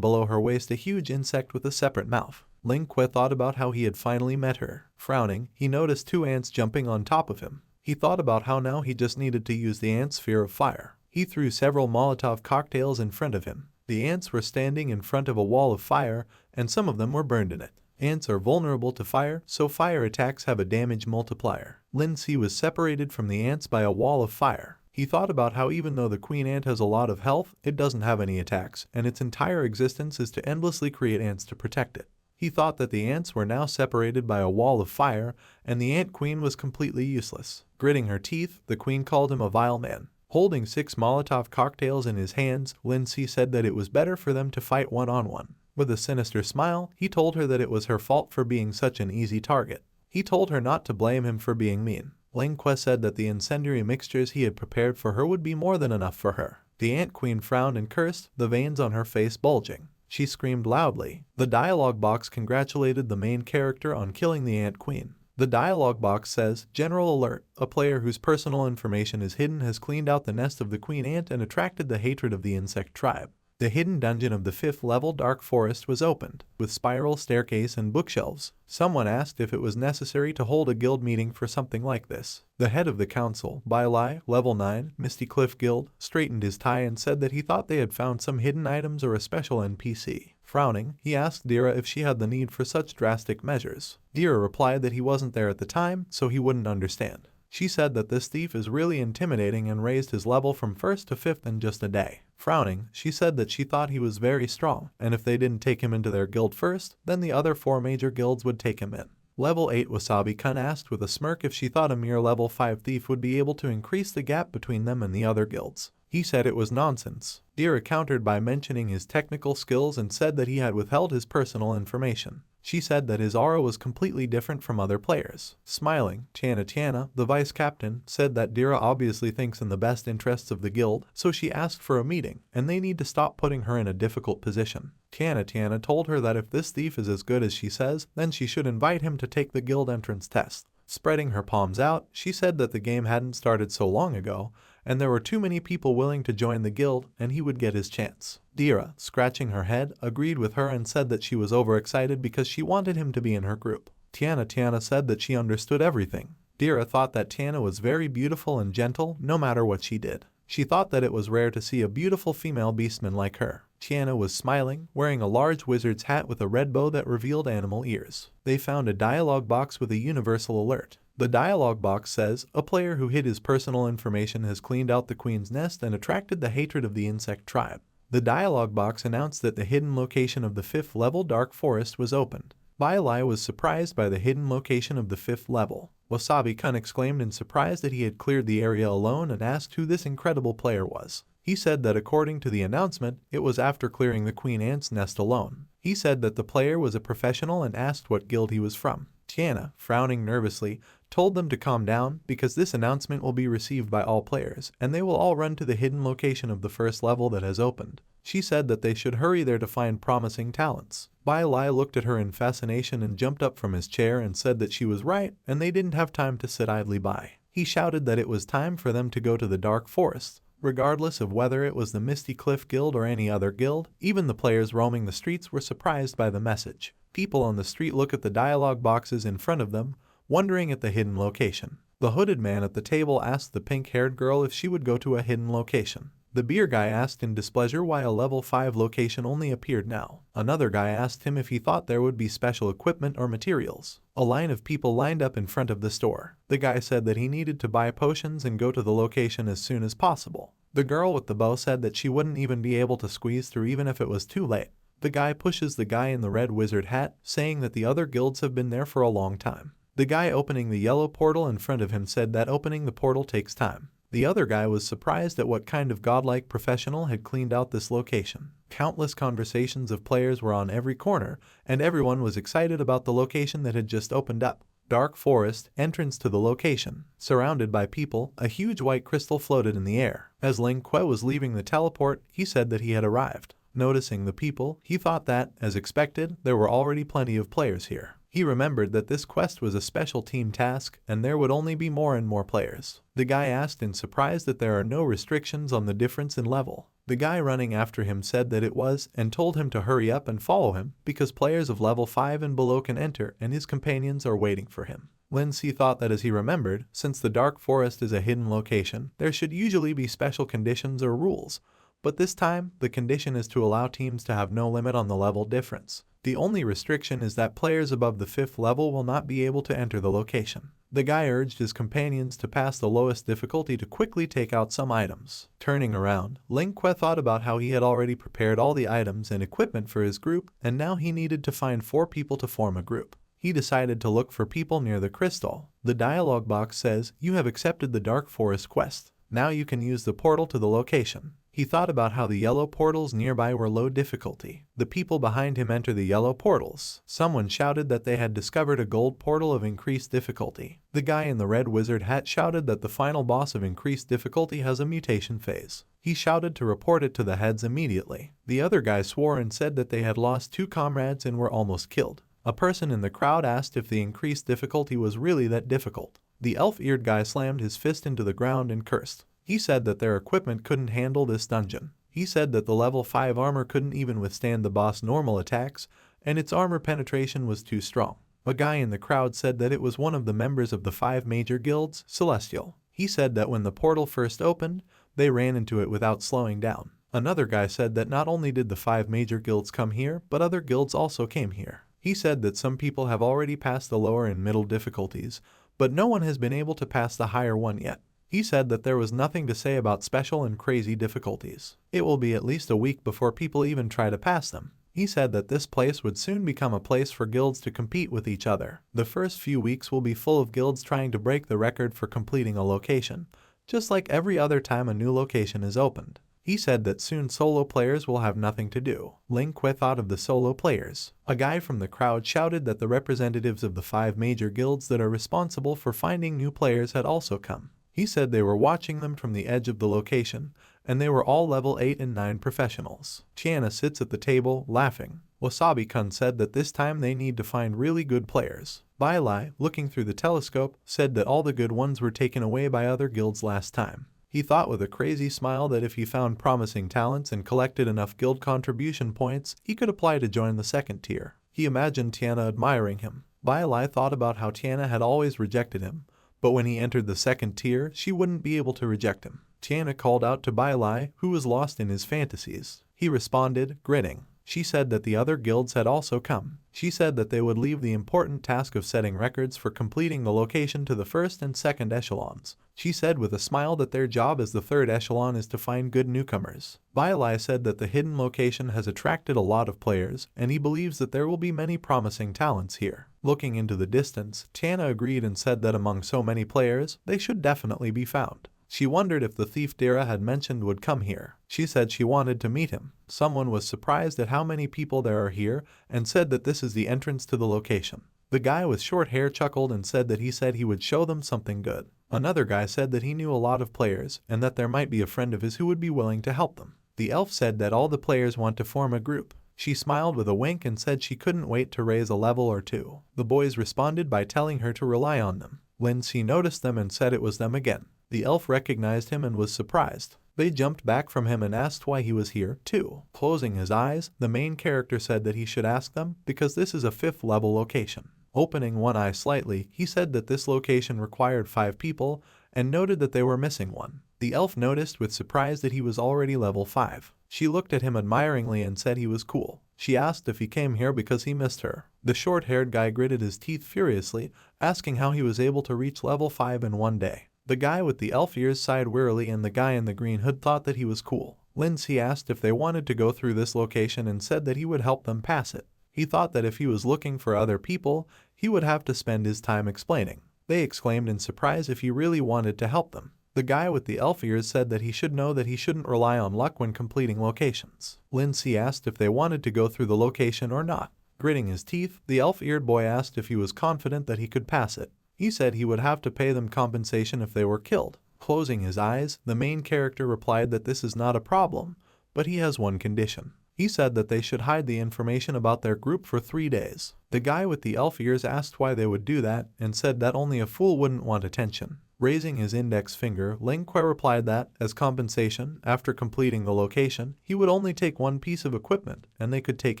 below her waist a huge insect with a separate mouth. Ling Que thought about how he had finally met her. Frowning, he noticed 2 ants jumping on top of him. He thought about how now he just needed to use the ant sphere of fire. He threw several Molotov cocktails in front of him. The ants were standing in front of a wall of fire, and some of them were burned in it. Ants are vulnerable to fire, so fire attacks have a damage multiplier. Lin Si was separated from the ants by a wall of fire. He thought about how even though the queen ant has a lot of health, it doesn't have any attacks, and its entire existence is to endlessly create ants to protect it. He thought that the ants were now separated by a wall of fire, and the ant queen was completely useless. Gritting her teeth, the queen called him a vile man. Holding 6 Molotov cocktails in his hands, Lin Si said that it was better for them to fight one-on-one. With a sinister smile, he told her that it was her fault for being such an easy target. He told her not to blame him for being mean. Ling Que said that the incendiary mixtures he had prepared for her would be more than enough for her. The Ant Queen frowned and cursed, the veins on her face bulging. She screamed loudly. The dialogue box congratulated the main character on killing the Ant Queen. The dialogue box says, "General alert, a player whose personal information is hidden has cleaned out the nest of the queen ant and attracted the hatred of the insect tribe." The hidden dungeon of the 5th level Dark Forest was opened, with spiral staircase and bookshelves. Someone asked if it was necessary to hold a guild meeting for something like this. The head of the council, Bullied, level 9, Misty Cliff Guild, straightened his tie and said that he thought they had found some hidden items or a special NPC. Frowning, he asked Dira if she had the need for such drastic measures. Dira replied that he wasn't there at the time, so he wouldn't understand. She said that this thief is really intimidating and raised his level from 1st to 5th in just a day. Frowning, she said that she thought he was very strong, and if they didn't take him into their guild first, then the other 4 major guilds would take him in. Level 8 Wasabi-kun asked with a smirk if she thought a mere level 5 thief would be able to increase the gap between them and the other guilds. He said it was nonsense. Dira countered by mentioning his technical skills and said that he had withheld his personal information. She said that his aura was completely different from other players. Smiling, Tiana, the vice captain, said that Dira obviously thinks in the best interests of the guild, so she asked for a meeting, and they need to stop putting her in a difficult position. Tiana told her that if this thief is as good as she says, then she should invite him to take the guild entrance test. Spreading her palms out, she said that the game hadn't started so long ago, and there were too many people willing to join the guild, and he would get his chance. Dira, scratching her head, agreed with her and said that she was overexcited because she wanted him to be in her group. Tiana said that she understood everything. Dira thought that Tiana was very beautiful and gentle no matter what she did. She thought that it was rare to see a beautiful female beastman like her. Tiana was smiling, wearing a large wizard's hat with a red bow that revealed animal ears. They found a dialogue box with a universal alert. The dialogue box says, "A player who hid his personal information has cleaned out the queen's nest and attracted the hatred of the insect tribe." The dialogue box announced that the hidden location of the 5th level Dark Forest was opened. Bailai was surprised by the hidden location of the 5th level. Wasabi-kun exclaimed in surprise that he had cleared the area alone and asked who this incredible player was. He said that according to the announcement, it was after clearing the queen ant's nest alone. He said that the player was a professional and asked what guild he was from. Tiana, frowning nervously, told them to calm down because this announcement will be received by all players, and they will all run to the hidden location of the 1st level that has opened. She said that they should hurry there to find promising talents. Bailai looked at her in fascination and jumped up from his chair and said that she was right, and they didn't have time to sit idly by. He shouted that it was time for them to go to the Dark Forest. Regardless of whether it was the Misty Cliff Guild or any other guild, even the players roaming the streets were surprised by the message. People on the street look at the dialogue boxes in front of them, wondering at the hidden location. The hooded man at the table asked the pink-haired girl if she would go to a hidden location. The beer guy asked in displeasure why a level 5 location only appeared now. Another guy asked him if he thought there would be special equipment or materials. A line of people lined up in front of the store. The guy said that he needed to buy potions and go to the location as soon as possible. The girl with the bow said that she wouldn't even be able to squeeze through even if it was too late. The guy pushes the guy in the red wizard hat, saying that the other guilds have been there for a long time. The guy opening the yellow portal in front of him said that opening the portal takes time. The other guy was surprised at what kind of godlike professional had cleaned out this location. Countless conversations of players were on every corner, and everyone was excited about the location that had just opened up. Dark Forest, entrance to the location. Surrounded by people, a huge white crystal floated in the air. As Ling Kuei was leaving the teleport, he said that he had arrived. Noticing the people, he thought that, as expected, there were already plenty of players here. He remembered that this quest was a special team task, and there would only be more and more players. The guy asked in surprise that there are no restrictions on the difference in level. The guy running after him said that it was, and told him to hurry up and follow him, because players of level 5 and below can enter and his companions are waiting for him. Lin Si thought that as he remembered, since the Dark Forest is a hidden location, there should usually be special conditions or rules. But this time, the condition is to allow teams to have no limit on the level difference. The only restriction is that players above the 5th level will not be able to enter the location. The guy urged his companions to pass the lowest difficulty to quickly take out some items. Turning around, Ling Kuei thought about how he had already prepared all the items and equipment for his group, and now he needed to find 4 people to form a group. He decided to look for people near the crystal. The dialogue box says, "You have accepted the Dark Forest quest. Now you can use the portal to the location." He thought about how the yellow portals nearby were low difficulty. The people behind him enter the yellow portals. Someone shouted that they had discovered a gold portal of increased difficulty. The guy in the red wizard hat shouted that the final boss of increased difficulty has a mutation phase. He shouted to report it to the heads immediately. The other guy swore and said that they had lost 2 comrades and were almost killed. A person in the crowd asked if the increased difficulty was really that difficult. The elf-eared guy slammed his fist into the ground and cursed. He said that their equipment couldn't handle this dungeon. He said that the level 5 armor couldn't even withstand the boss' normal attacks, and its armor penetration was too strong. A guy in the crowd said that it was one of the members of the 5 major guilds, Celestial. He said that when the portal first opened, they ran into it without slowing down. Another guy said that not only did the 5 major guilds come here, but other guilds also came here. He said that some people have already passed the lower and middle difficulties, but no one has been able to pass the higher one yet. He said that there was nothing to say about special and crazy difficulties. It will be at least a week before people even try to pass them. He said that this place would soon become a place for guilds to compete with each other. The first few weeks will be full of guilds trying to break the record for completing a location, just like every other time a new location is opened. He said that soon solo players will have nothing to do. Ling Kuei thought of the solo players. A guy from the crowd shouted that the representatives of the 5 major guilds that are responsible for finding new players had also come. He said they were watching them from the edge of the location, and they were all level 8 and 9 professionals. Tiana sits at the table, laughing. Wasabi-kun said that this time they need to find really good players. Bai Lai, looking through the telescope, said that all the good ones were taken away by other guilds last time. He thought with a crazy smile that if he found promising talents and collected enough guild contribution points, he could apply to join the 2nd tier. He imagined Tiana admiring him. Bai Lai thought about how Tiana had always rejected him, but when he entered the 2nd tier, she wouldn't be able to reject him. Tiana called out to Bai Lai, who was lost in his fantasies. He responded, grinning. She said that the other guilds had also come. She said that they would leave the important task of setting records for completing the location to the 1st and 2nd echelons. She said with a smile that their job as the 3rd echelon is to find good newcomers. Bai Lai said that the hidden location has attracted a lot of players, and he believes that there will be many promising talents here. Looking into the distance, Tiana agreed and said that among so many players, they should definitely be found. She wondered if the thief Dira had mentioned would come here. She said she wanted to meet him. Someone was surprised at how many people there are here and said that this is the entrance to the location. The guy with short hair chuckled and said that he would show them something good. Another guy said that he knew a lot of players and that there might be a friend of his who would be willing to help them. The elf said that all the players want to form a group. She smiled with a wink and said she couldn't wait to raise a level or 2. The boys responded by telling her to rely on them. Lin Si noticed them and said it was them again. The elf recognized him and was surprised. They jumped back from him and asked why he was here, too. Closing his eyes, the main character said that he should ask them because this is a 5th level location. Opening one eye slightly, he said that this location required 5 people and noted that they were missing one. The elf noticed with surprise that he was already level 5. She looked at him admiringly and said he was cool. She asked if he came here because he missed her. The short-haired guy gritted his teeth furiously, asking how he was able to reach level 5 in one day. The guy with the elf ears sighed wearily and the guy in the green hood thought that he was cool. Lindsay asked if they wanted to go through this location and said that he would help them pass it. He thought that if he was looking for other people, he would have to spend his time explaining. They exclaimed in surprise if he really wanted to help them. The guy with the elf ears said that he should know that he shouldn't rely on luck when completing locations. Lindsay asked if they wanted to go through the location or not. Gritting his teeth, the elf-eared boy asked if he was confident that he could pass it. He said he would have to pay them compensation if they were killed. Closing his eyes, the main character replied that this is not a problem, but he has one condition. He said that they should hide the information about their group for 3 days. The guy with the elf ears asked why they would do that and said that only a fool wouldn't want attention. Raising his index finger, Ling Kuei replied that, as compensation, after completing the location, he would only take one piece of equipment and they could take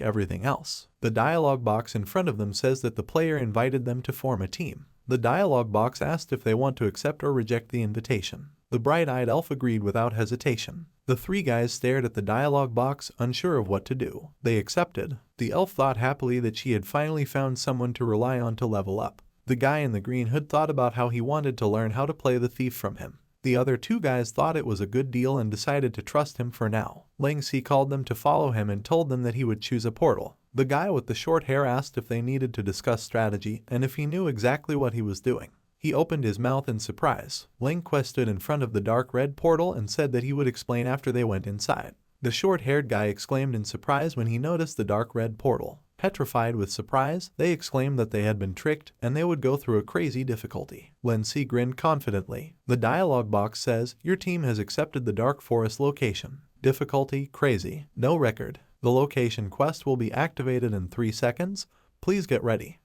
everything else. The dialogue box in front of them says that the player invited them to form a team. The dialogue box asked if they want to accept or reject the invitation. The bright-eyed elf agreed without hesitation. The 3 guys stared at the dialogue box, unsure of what to do. They accepted. The elf thought happily that she had finally found someone to rely on to level up. The guy in the green hood thought about how he wanted to learn how to play the thief from him. The other 2 guys thought it was a good deal and decided to trust him for now. Ling Si called them to follow him and told them that he would choose a portal. The guy with the short hair asked if they needed to discuss strategy and if he knew exactly what he was doing. He opened his mouth in surprise. Ling Kuei stood in front of the dark red portal and said that he would explain after they went inside. The short-haired guy exclaimed in surprise when he noticed the dark red portal. Petrified with surprise, they exclaimed that they had been tricked and they would go through a crazy difficulty. Lin Si grinned confidently. The dialogue box says, "Your team has accepted the Dark Forest location. Difficulty, crazy. No record. The location quest will be activated in 3 seconds. Please get ready."